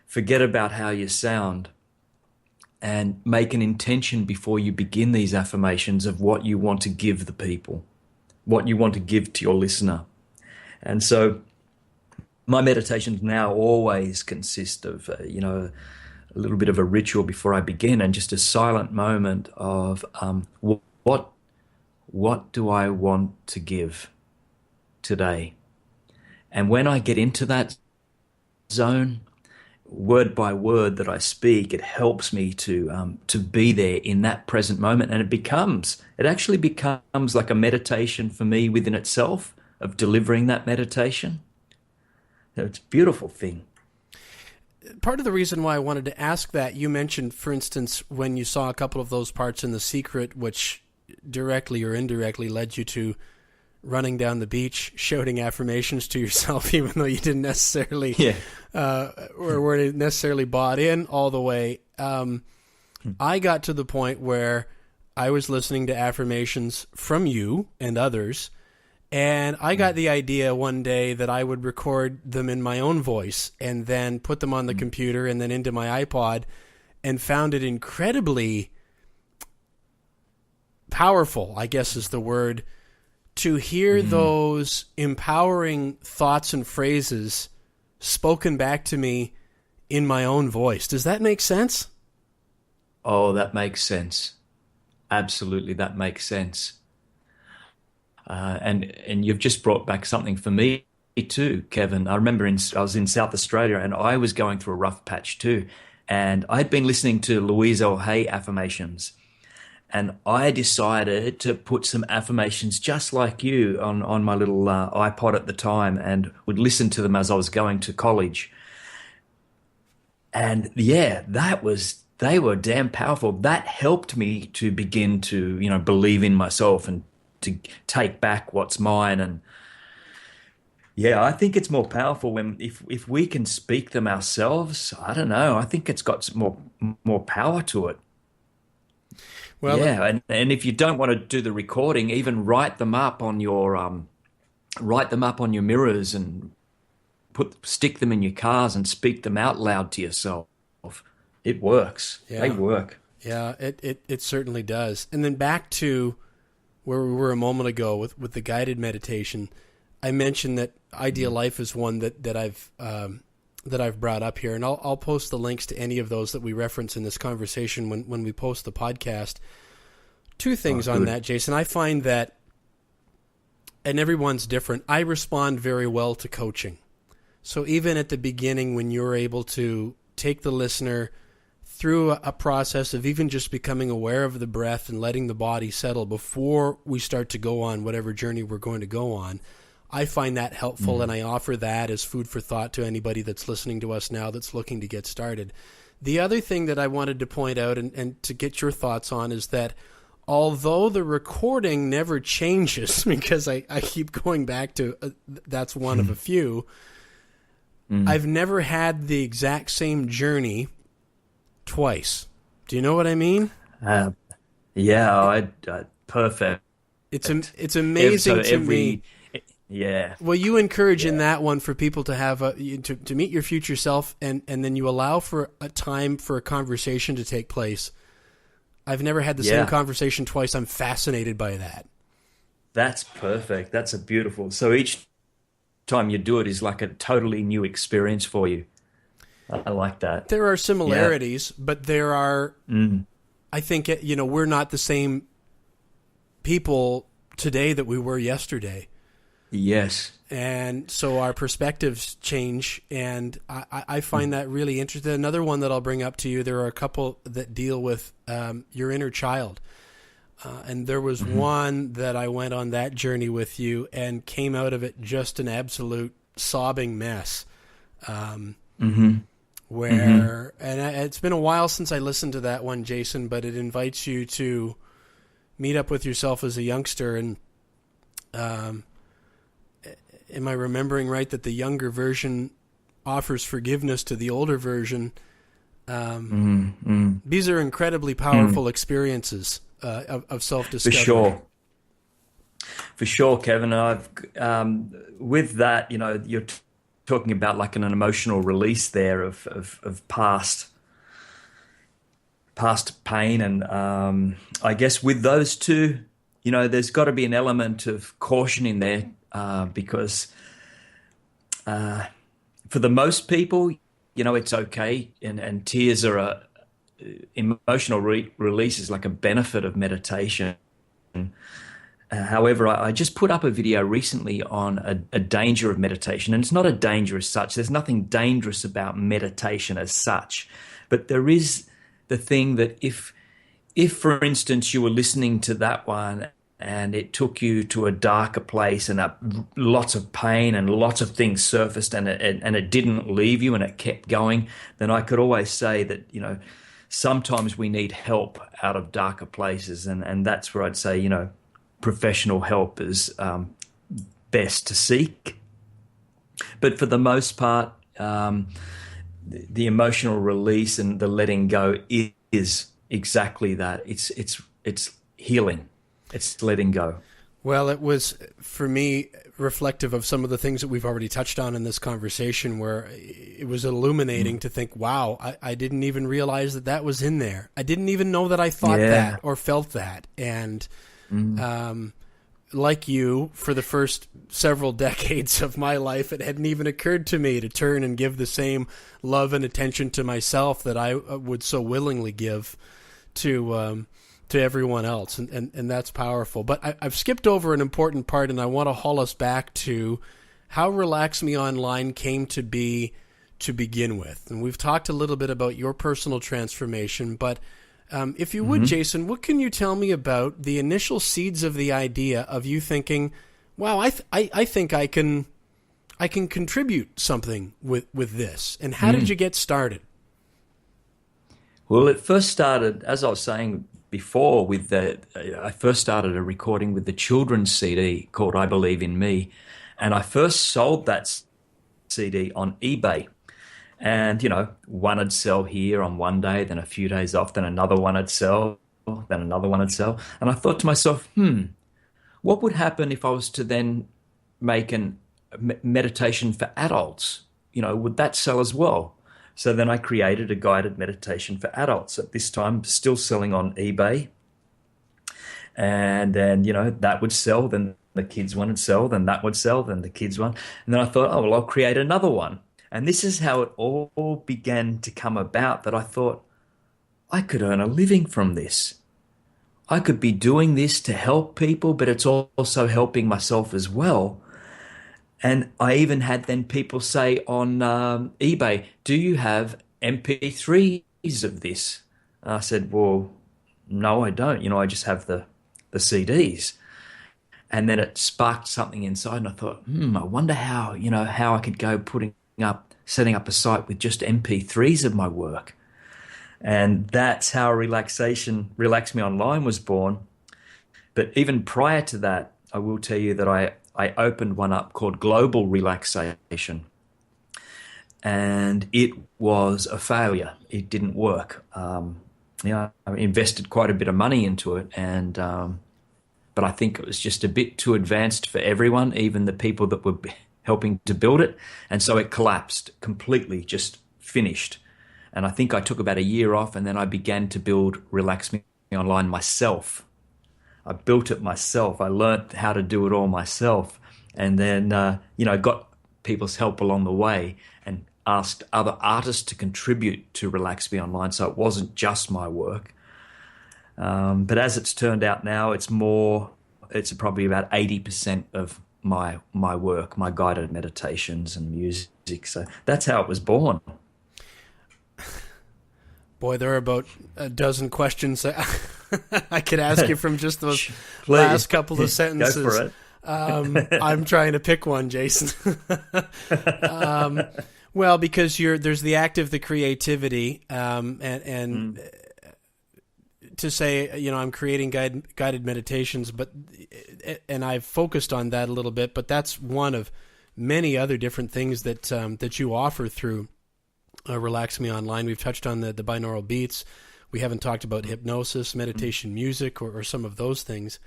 Forget about how you sound and make an intention before you begin these affirmations of what you want to give the people, what you want to give to your listener. And so my meditations now always consist of, a little bit of a ritual before I begin, and just a silent moment of what do I want to give today? And when I get into that zone, word by word that I speak, it helps me to be there in that present moment, and it actually becomes like a meditation for me within itself, of delivering that meditation. It's a beautiful thing. Part of the reason why I wanted to ask that, you mentioned, for instance, when you saw a couple of those parts in The Secret, which directly or indirectly led you to running down the beach, shouting affirmations to yourself, even though you didn't necessarily, or weren't necessarily bought in all the way. I got to the point where I was listening to affirmations from you and others, and I got the idea one day that I would record them in my own voice and then put them on the computer and then into my iPod, and found it incredibly powerful, I guess is the word, to hear those empowering thoughts and phrases spoken back to me in my own voice. Does that make sense? Oh, that makes sense. Absolutely, that makes sense. And you've just brought back something for me too, Kevin. I remember I was in South Australia, and I was going through a rough patch too. And I'd been listening to Louise L. Hay affirmations. And I decided to put some affirmations just like you on my little iPod at the time, and would listen to them as I was going to college. And yeah, they were damn powerful. That helped me to begin to, believe in myself and to take back what's mine. And yeah, I think it's more powerful if we can speak them ourselves. I don't know. I think it's got more power to it. Well, yeah, and if you don't want to do the recording, even write them up on your mirrors, and stick them in your cars and speak them out loud to yourself. It works. Yeah. They work. Yeah, it certainly does. And then back to where we were a moment ago with the guided meditation, I mentioned that Ideal Life is one that I've brought up here, and I'll post the links to any of those that we reference in this conversation when we post the podcast. Two things on that, Jason. I find that and everyone's different. I respond very well to coaching. So even at the beginning, when you're able to take the listener through a process of even just becoming aware of the breath and letting the body settle before we start to go on whatever journey we're going to go on, I find that helpful, and I offer that as food for thought to anybody that's listening to us now that's looking to get started. The other thing that I wanted to point out and to get your thoughts on is that although the recording never changes, because I keep going back to that's one of a few, I've never had the exact same journey twice. Do you know what I mean? Perfect. It's amazing to me. Yeah. Well, you encourage in that one for people to have to meet your future self, and then you allow for a time for a conversation to take place. I've never had the same conversation twice. I'm fascinated by that. That's perfect. That's a beautiful. So each time you do it is like a totally new experience for you. I like that. There are similarities, but there are, I think, we're not the same people today that we were yesterday. Yes. And so our perspectives change, and I find that really interesting. Another one that I'll bring up to you, there are a couple that deal with your inner child. And there was one that I went on that journey with you and came out of it just an absolute sobbing mess. Where, and it's been a while since I listened to that one, Jason, but it invites you to meet up with yourself as a youngster. And am I remembering right that the younger version offers forgiveness to the older version? These are incredibly powerful experiences of self-discovery. For sure, Kevin. I've with that, you're talking about like an emotional release there of past pain, and I guess with those two, there's got to be an element of caution in there, because for the most people, it's okay, and tears are emotional release is like a benefit of meditation. However, I just put up a video recently on a danger of meditation, and it's not a danger as such. There's nothing dangerous about meditation as such, but there is the thing that if for instance you were listening to that one and it took you to a darker place and lots of pain and lots of things surfaced and it didn't leave you and it kept going, then I could always say that sometimes we need help out of darker places, and that's where I'd say professional help is best to seek. But for the most part, the emotional release and the letting go is exactly that. It's healing. It's letting go. Well, it was, for me, reflective of some of the things that we've already touched on in this conversation, where it was illuminating to think, wow, I didn't even realize that was in there. I didn't even know that I thought that or felt that. And like you, for the first several decades of my life, it hadn't even occurred to me to turn and give the same love and attention to myself that I would so willingly give to everyone else, and that's powerful. But I've skipped over an important part, and I want to haul us back to how Relax Me Online came to be to begin with. And we've talked a little bit about your personal transformation, but if you would, Jason, what can you tell me about the initial seeds of the idea of you thinking, wow, I think I can contribute something with this, and how did you get started? Well, it first started, as I was saying before, I first started a recording with the children's CD called I Believe in Me. And I first sold that CD on eBay. And, one would sell here on one day, then a few days off, then another one would sell, then another one would sell. And I thought to myself, what would happen if I was to then make a meditation for adults? Would that sell as well? So then I created a guided meditation for adults, at this time still selling on eBay. And then, that would sell, then the kids one would sell, then that would sell, then the kids one. And then I thought, oh, well, I'll create another one. And this is how it all began to come about, that I thought, I could earn a living from this. I could be doing this to help people, but it's also helping myself as well. And I even had then people say on eBay, do you have MP3s of this? And I said, well, no, I don't. I just have the CDs. And then it sparked something inside, and I thought, I wonder how I could go setting up a site with just MP3s of my work. And that's how Relax Me Online was born. But even prior to that, I will tell you that I opened one up called Global Relaxation. And it was a failure. It didn't work. I invested quite a bit of money into it, but I think it was just a bit too advanced for everyone, even the people that were helping to build it. And so it collapsed completely, just finished. And I think I took about a year off, and then I began to build Relax Me Online myself. I built it myself. I learned how to do it all myself. And then, got people's help along the way and asked other artists to contribute to Relax Me Online. So it wasn't just my work. But as it's turned out now, it's probably about 80% of my work, my guided meditations and music. So that's how it was born. Boy, there are about a dozen questions I could ask you from just those last couple of sentences. Go for it. I'm trying to pick one, Jason. Well, because there's the act of the creativity, and to say, I'm creating guided meditations, and I've focused on that a little bit, but that's one of many other different things that you offer through Relax Me Online. We've touched on the binaural beats. We haven't talked about hypnosis, meditation music, or some of those things.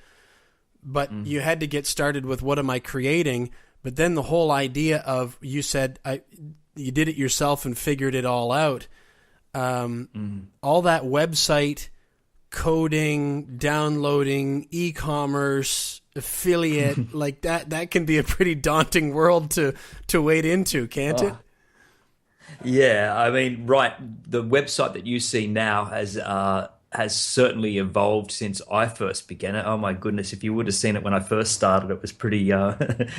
But you had to get started with what am I creating? But then the whole idea of, you said you did it yourself and figured it all out. All that website coding, downloading, e-commerce, affiliate, like that can be a pretty daunting world to wade into, can't it? Yeah, I mean, right. The website that you see now has certainly evolved since I first began it. Oh my goodness! If you would have seen it when I first started, it was pretty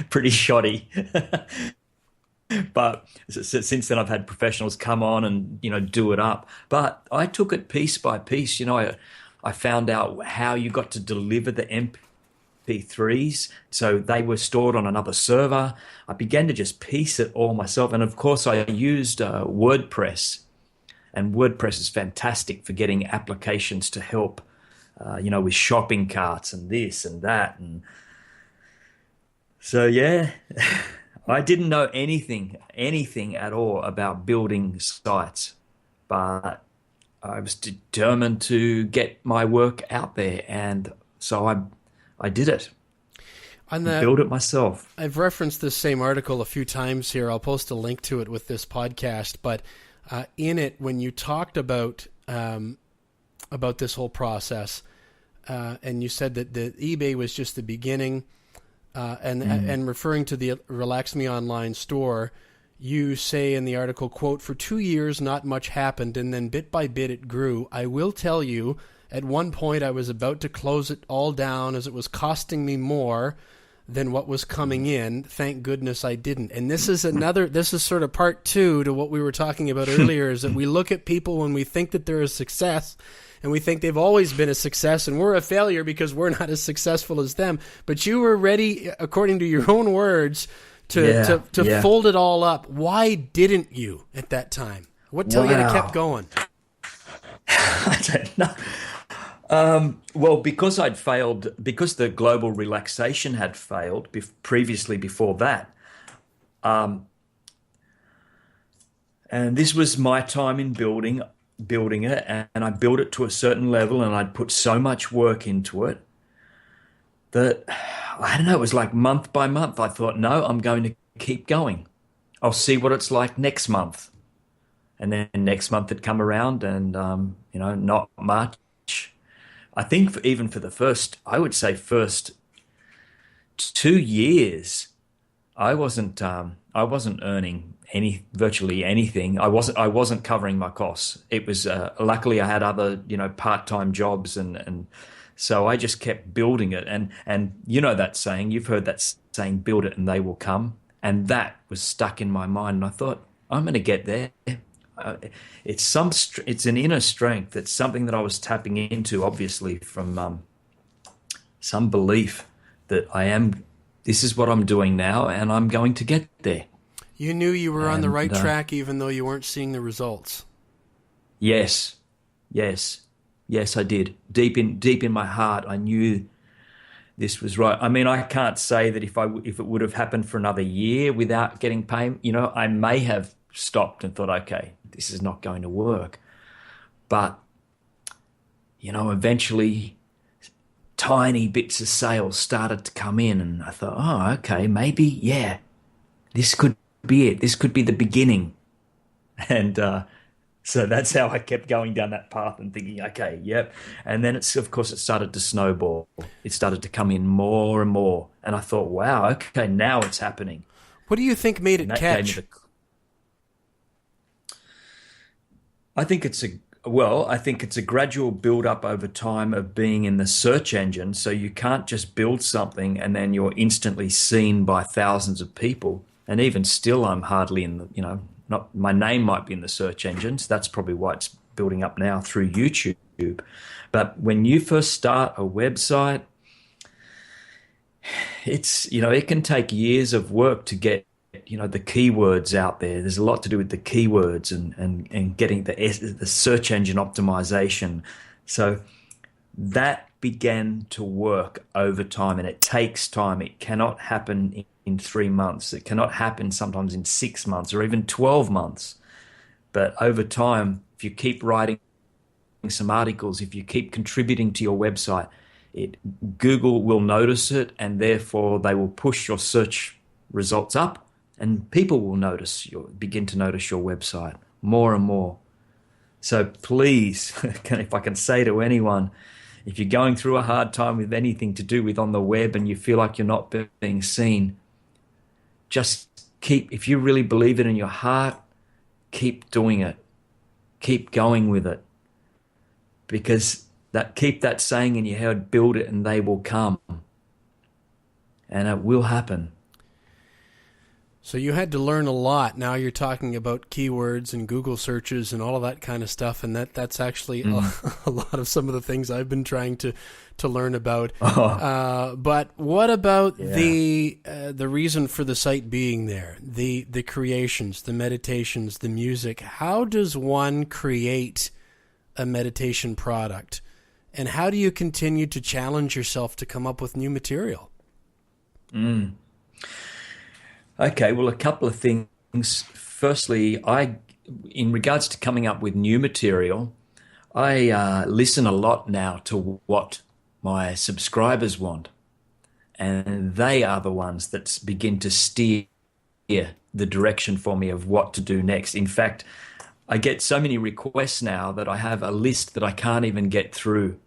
pretty shoddy. But since then, I've had professionals come on and do it up. But I took it piece by piece. I found out how you got to deliver the MP3s. So they were stored on another server. I began to just piece it all myself. And of course, I used WordPress. And WordPress is fantastic for getting applications to help, with shopping carts and this and that. And so, yeah, I didn't know anything at all about building sites, but I was determined to get my work out there. And so I did it. Build it myself. I've referenced this same article a few times here. I'll post a link to it with this podcast, but in it, when you talked about this whole process, and you said that the eBay was just the beginning, and referring to the Relax Me Online store, you say in the article, quote, "For 2 years, not much happened, and then bit by bit it grew. I will tell you, at one point I was about to close it all down as it was costing me more than what was coming in. Thank goodness I didn't." And this is sort of part two to what we were talking about earlier, is that we look at people when we think that they're a success, and we think they've always been a success, and we're a failure because we're not as successful as them. But you were ready, according to your own words, to fold it all up. Why didn't you at that time? What tell you to keep going? I don't know. Well, because I'd failed, because the global relaxation had failed previously before that. And this was my time in building it, and I built it to a certain level, and I'd put so much work into it that, I don't know, it was like month by month. I thought, no, I'm going to keep going. I'll see what it's like next month. And then next month had come around, and, not much. I think even for the first 2 years, I wasn't earning virtually anything. I wasn't covering my costs. It was luckily I had other part-time jobs and So I just kept building it. And you know that saying, you've heard that saying, build it and they will come. And that was stuck in my mind. And I thought, I'm going to get there. It's an inner strength. It's something that I was tapping into, obviously, from some belief that this is what I'm doing now, and I'm going to get there. You knew you were on the right track, even though you weren't seeing the results. Yes, I did. Deep in my heart, I knew this was right. I mean, I can't say that if it would have happened for another year without getting pain, I may have stopped and thought, okay, this is not going to work. But, eventually tiny bits of sales started to come in, and I thought, oh, okay, maybe, yeah, this could be it. This could be the beginning. And so that's how I kept going down that path and thinking, okay, yep. And then it started to snowball. It started to come in more and more. And I thought, wow, okay, now it's happening. What do you think made it catch? I think it's a gradual build up over time of being in the search engine. So you can't just build something and then you're instantly seen by thousands of people. And even still, I'm hardly in the, my name might be in the search engines. That's probably why it's building up now through YouTube. But when you first start a website, it can take years of work to get the keywords out there. There's a lot to do with the keywords and getting the search engine optimization. So that began to work over time, and it takes time. It cannot happen in 3 months. It cannot happen sometimes in 6 months or even 12 months. But over time, if you keep writing some articles, if you keep contributing to your website, Google will notice it, and therefore they will push your search results up, and people will begin to notice your website more and more. So please, if I can say to anyone, if you're going through a hard time with anything to do with on the web and you feel like you're not being seen, just if you really believe it in your heart, keep doing it. Keep going with it. Because keep that saying in your head, build it and they will come. And it will happen. So you had to learn a lot. Now you're talking about keywords and Google searches and all of that kind of stuff, and that's actually a lot of some of the things I've been trying to learn about. But what about the reason for the site being there, the creations, the meditations, the music? How does one create a meditation product, and how do you continue to challenge yourself to come up with new material? Okay, well, a couple of things. Firstly, in regards to coming up with new material, I listen a lot now to what my subscribers want, and they are the ones that begin to steer the direction for me of what to do next. In fact, I get so many requests now that I have a list that I can't even get through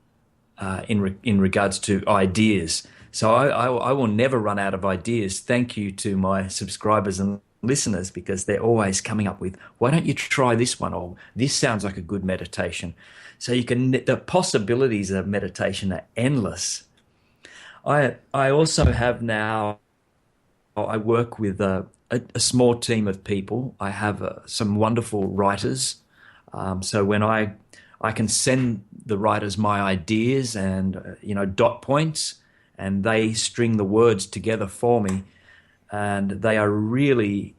in regards to ideas. So I will never run out of ideas. Thank you to my subscribers and listeners, because they're always coming up with, why don't you try this one? Or this sounds like a good meditation. So the possibilities of meditation are endless. I also have now, I work with a small team of people. I have some wonderful writers. So when I can send the writers my ideas and, dot points, and they string the words together for me. And they are really,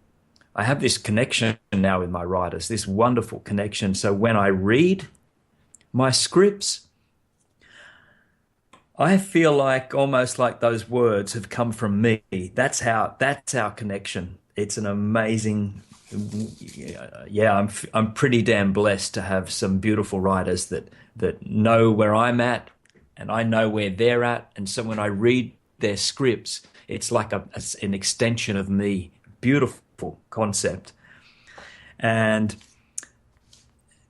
I have this connection now with my writers, this wonderful connection. So when I read my scripts, I feel like almost like those words have come from me. That's our connection. It's an amazing, I'm pretty damn blessed to have some beautiful writers that know where I'm at, and I know where they're at. And so when I read their scripts, it's like an extension of me. Beautiful concept. And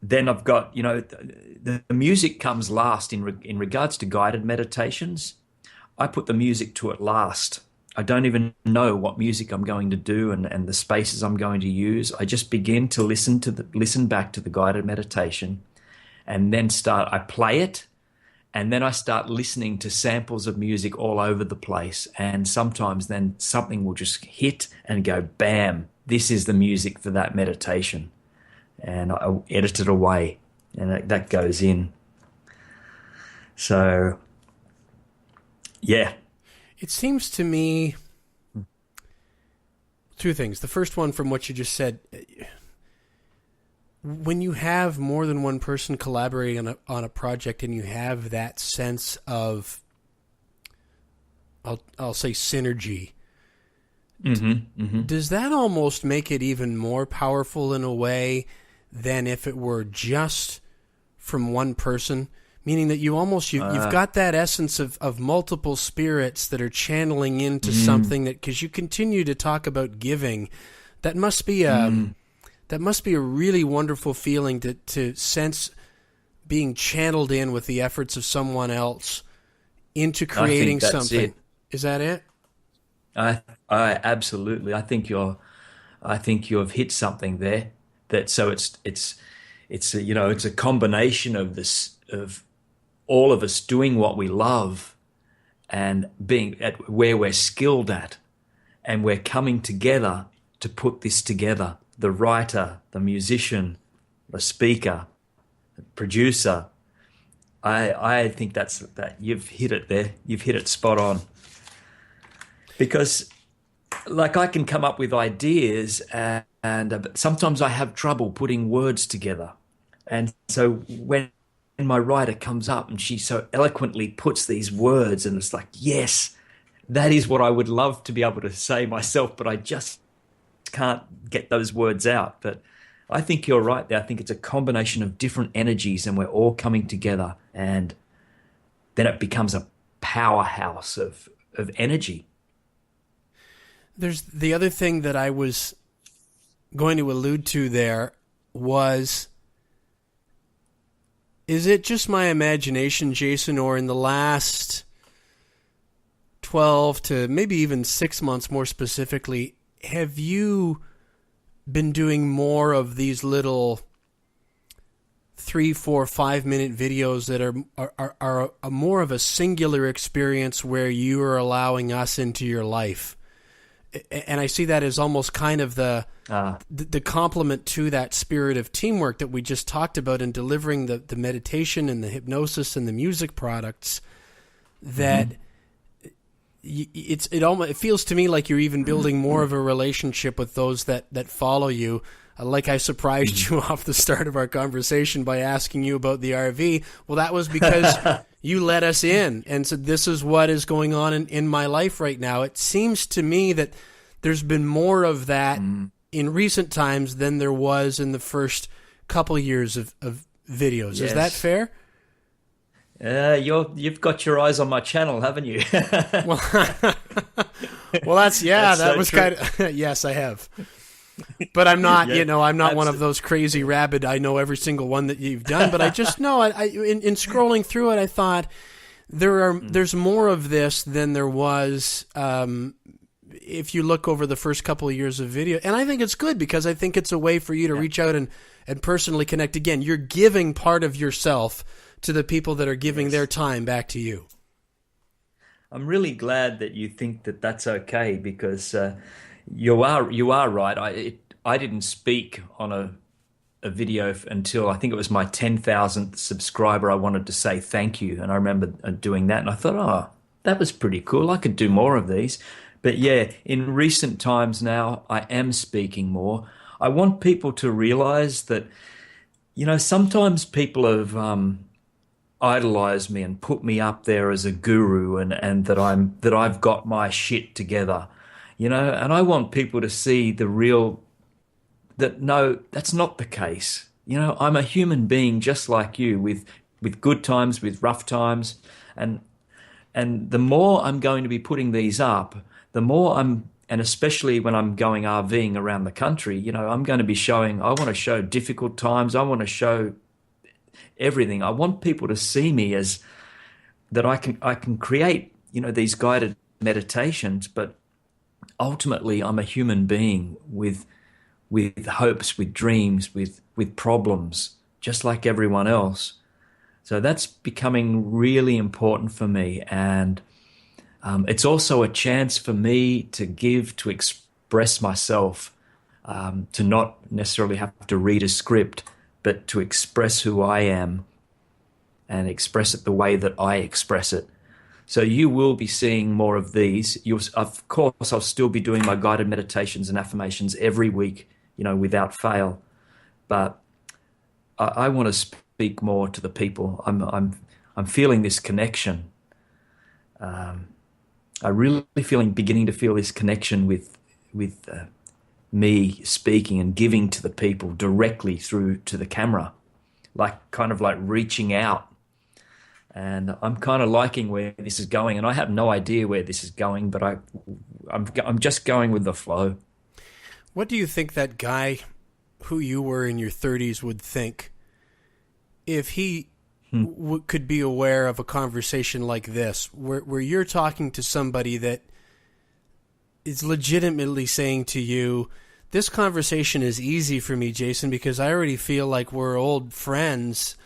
then I've got, the music comes last in regards to guided meditations. I put the music to it last. I don't even know what music I'm going to do and the spaces I'm going to use. I just begin to listen back to the guided meditation, and then I play it. And then I start listening to samples of music all over the place. And sometimes then something will just hit and go, bam, this is the music for that meditation. And I edit it away, and that goes in. So, yeah. It seems to me two things. The first one, from what you just said, when you have more than one person collaborating on a project and you have that sense of, I'll say, synergy, does that almost make it even more powerful in a way than if it were just from one person? Meaning that you've got that essence of multiple spirits that are channeling into something, that, because you continue to talk about giving, that must be a really wonderful feeling to sense being channeled in with the efforts of someone else into creating something. It. Is that it? I absolutely. I think you have hit something there. It's a combination of this, of all of us doing what we love and being at where we're skilled at, and we're coming together to put this together. The writer, the musician, the speaker, the producer. I think that you've hit it there. You've hit it spot on. Because, like, I can come up with ideas, and sometimes I have trouble putting words together. And so when my writer comes up and she so eloquently puts these words, and it's like, yes, that is what I would love to be able to say myself, but I just can't get those words out. But I think you're right there. I think it's a combination of different energies, and we're all coming together, and then it becomes a powerhouse of energy. There's the other thing that I was going to allude to there was, is it just my imagination, Jason, or in the last 12 to maybe even 6 months more specifically, have you been doing more of these little 3, 4, 5-minute videos that are a more of a singular experience where you are allowing us into your life? And I see that as almost kind of the complement to that spirit of teamwork that we just talked about in delivering the meditation and the hypnosis and the music products. That it feels to me like you're even building more of a relationship with those that follow you. Like I surprised you off the start of our conversation by asking you about the RV. Well, that was because you let us in and said, this is what is going on in my life right now. It seems to me that there's been more of that in recent times than there was in the first couple years of videos. Yes. Is that fair? You've got your eyes on my channel, haven't you? Well, that was true. Kind of, yes, I have. But I'm not, I'm not one of those crazy rabid, I know every single one that you've done, but I just know, in scrolling through it, I thought there's more of this than there was if you look over the first couple of years of video. And I think it's good, because I think it's a way for you to reach out and personally connect. Again, you're giving part of yourself to the people that are giving their time back to you. I'm really glad that you think that that's okay, because you are right. I didn't speak on a video until I think it was my 10,000th subscriber. I wanted to say thank you, and I remember doing that, and I thought, oh, that was pretty cool. I could do more of these. But yeah, in recent times now, I am speaking more. I want people to realize that, sometimes people have idolized me and put me up there as a guru, and that I've got my shit together. And I want people to see that no, that's not the case. I'm a human being just like you, with good times, with rough times. And the more I'm going to be putting these up, the more and especially when I'm going RVing around the country, I'm going to be I want to show difficult times. I want to show everything. I want people to see me as that I can create, these guided meditations, but ultimately I'm a human being with hopes, with dreams, with problems, just like everyone else. So that's becoming really important for me. And it's also a chance for me to give, to express myself, to not necessarily have to read a script, but to express who I am and express it the way that I express it. So you will be seeing more of these. Of course, I'll still be doing my guided meditations and affirmations every week, without fail. But I want to speak more to the people. I'm feeling this connection. I really beginning to feel this connection with me speaking and giving to the people directly through to the camera, kind of like reaching out. And I'm kind of liking where this is going, and I have no idea where this is going, but I'm just going with the flow. What do you think that guy who you were in your 30s would think if he could be aware of a conversation like this, where you're talking to somebody that is legitimately saying to you, this conversation is easy for me, Jason, because I already feel like we're old friends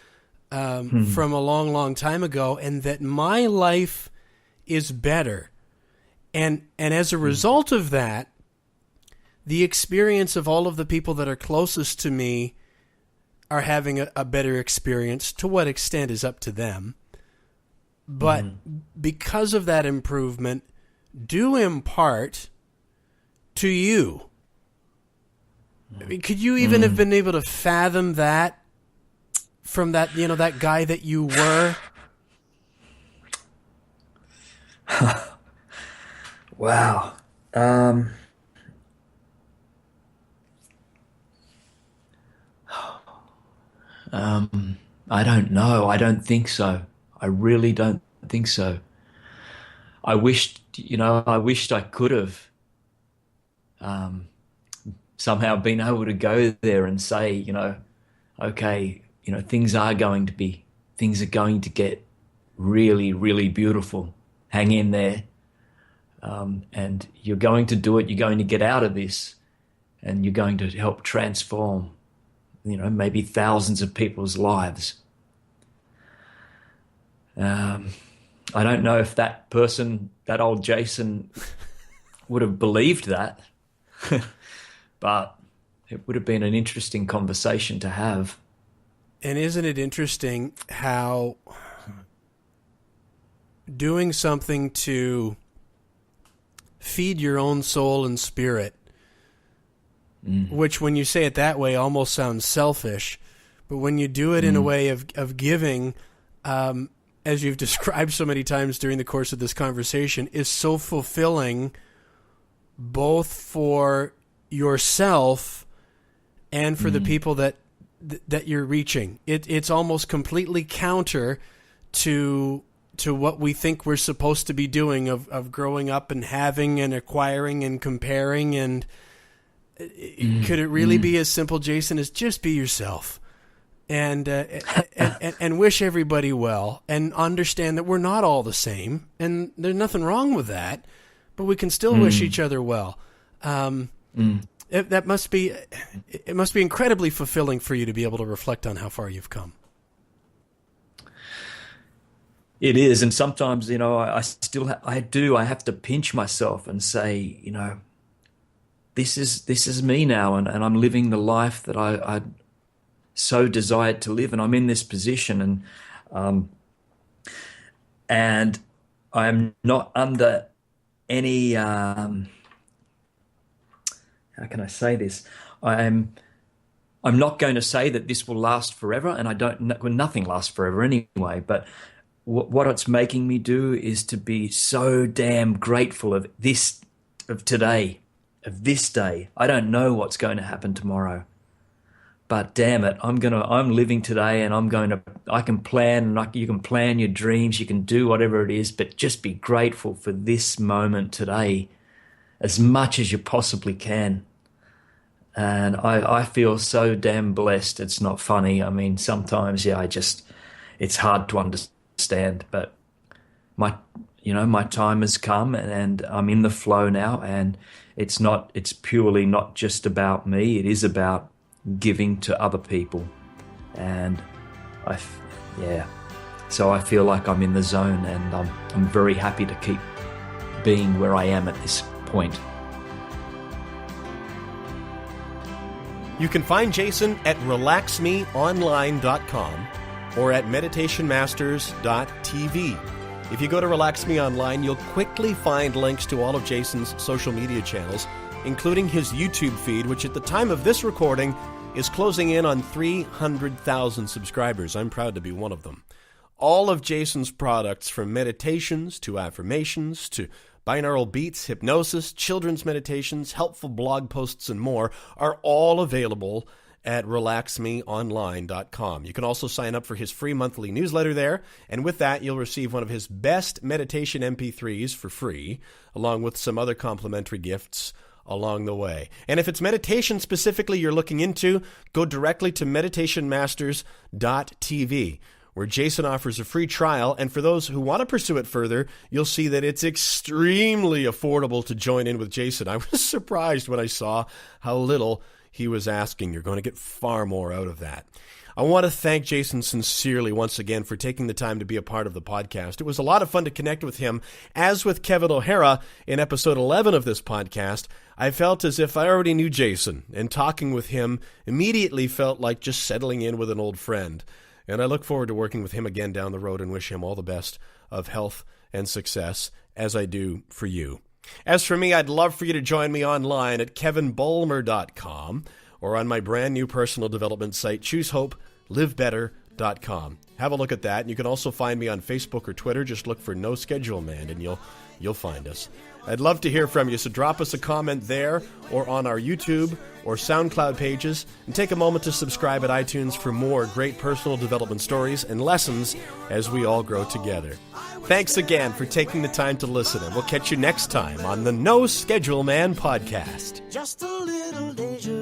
from a long, long time ago, and that my life is better. And as a result of that, the experience of all of the people that are closest to me are having a better experience. To what extent is up to them. But because of that improvement, due in part to you. I mean, could you even have been able to fathom that from that, that guy that you were? Wow. I don't know. I don't think so. I really don't think so. I wished I could have somehow been able to go there and say, okay, things are going to get really, really beautiful. Hang in there. And you're going to do it. You're going to get out of this, and you're going to help transform, maybe thousands of people's lives. I don't know if that person, that old Jason, would have believed that, but it would have been an interesting conversation to have. And isn't it interesting how doing something to feed your own soul and spirit, which when you say it that way almost sounds selfish, but when you do it in a way of giving, as you've described so many times during the course of this conversation, is so fulfilling both for yourself and for the people that you're reaching. It's almost completely counter to what we think we're supposed to be doing of growing up and having and acquiring and comparing. And could it really be as simple, Jason, as just be yourself and wish everybody well and understand that we're not all the same and there's nothing wrong with that, but we can still wish each other well. It must be incredibly fulfilling for you to be able to reflect on how far you've come. It is, and sometimes, I have to pinch myself and say, this is me now, and I'm living the life that I so desired to live, and I'm in this position, and I'm not under any. How can I say this? I'm not going to say that this will last forever, and nothing lasts forever anyway. But what it's making me do is to be so damn grateful of today, of this day. I don't know what's going to happen tomorrow, but damn it, I'm living today, and I can plan, and you can plan your dreams, you can do whatever it is, but just be grateful for this moment today as much as you possibly can. And I feel so damn blessed. It's not funny. I mean, sometimes, it's hard to understand, but my time has come, and I'm in the flow now, and it's purely not just about me. It is about giving to other people. And So I feel like I'm in the zone, and I'm very happy to keep being where I am at this point. You can find Jason at relaxmeonline.com or at meditationmasters.tv. If you go to Relax Me Online, you'll quickly find links to all of Jason's social media channels, including his YouTube feed, which at the time of this recording is closing in on 300,000 subscribers. I'm proud to be one of them. All of Jason's products, from meditations to affirmations to binaural beats, hypnosis, children's meditations, helpful blog posts, and more, are all available at relaxmeonline.com. You can also sign up for his free monthly newsletter there, and with that, you'll receive one of his best meditation MP3s for free, along with some other complimentary gifts along the way. And if it's meditation specifically you're looking into, go directly to meditationmasters.tv, where Jason offers a free trial, and for those who want to pursue it further, you'll see that it's extremely affordable to join in with Jason. I was surprised when I saw how little he was asking. You're going to get far more out of that. I want to thank Jason sincerely once again for taking the time to be a part of the podcast. It was a lot of fun to connect with him. As with Kevin O'Hara in episode 11 of this podcast, I felt as if I already knew Jason, and talking with him immediately felt like just settling in with an old friend. And I look forward to working with him again down the road and wish him all the best of health and success, as I do for you. As for me, I'd love for you to join me online at kevinbulmer.com or on my brand new personal development site, choosehopelivebetter.com. Have a look at that. And you can also find me on Facebook or Twitter. Just look for No Schedule Man and you'll find us. I'd love to hear from you, so drop us a comment there or on our YouTube or SoundCloud pages, and take a moment to subscribe at iTunes for more great personal development stories and lessons as we all grow together. Thanks again for taking the time to listen, and we'll catch you next time on the No Schedule Man podcast. Just a little deja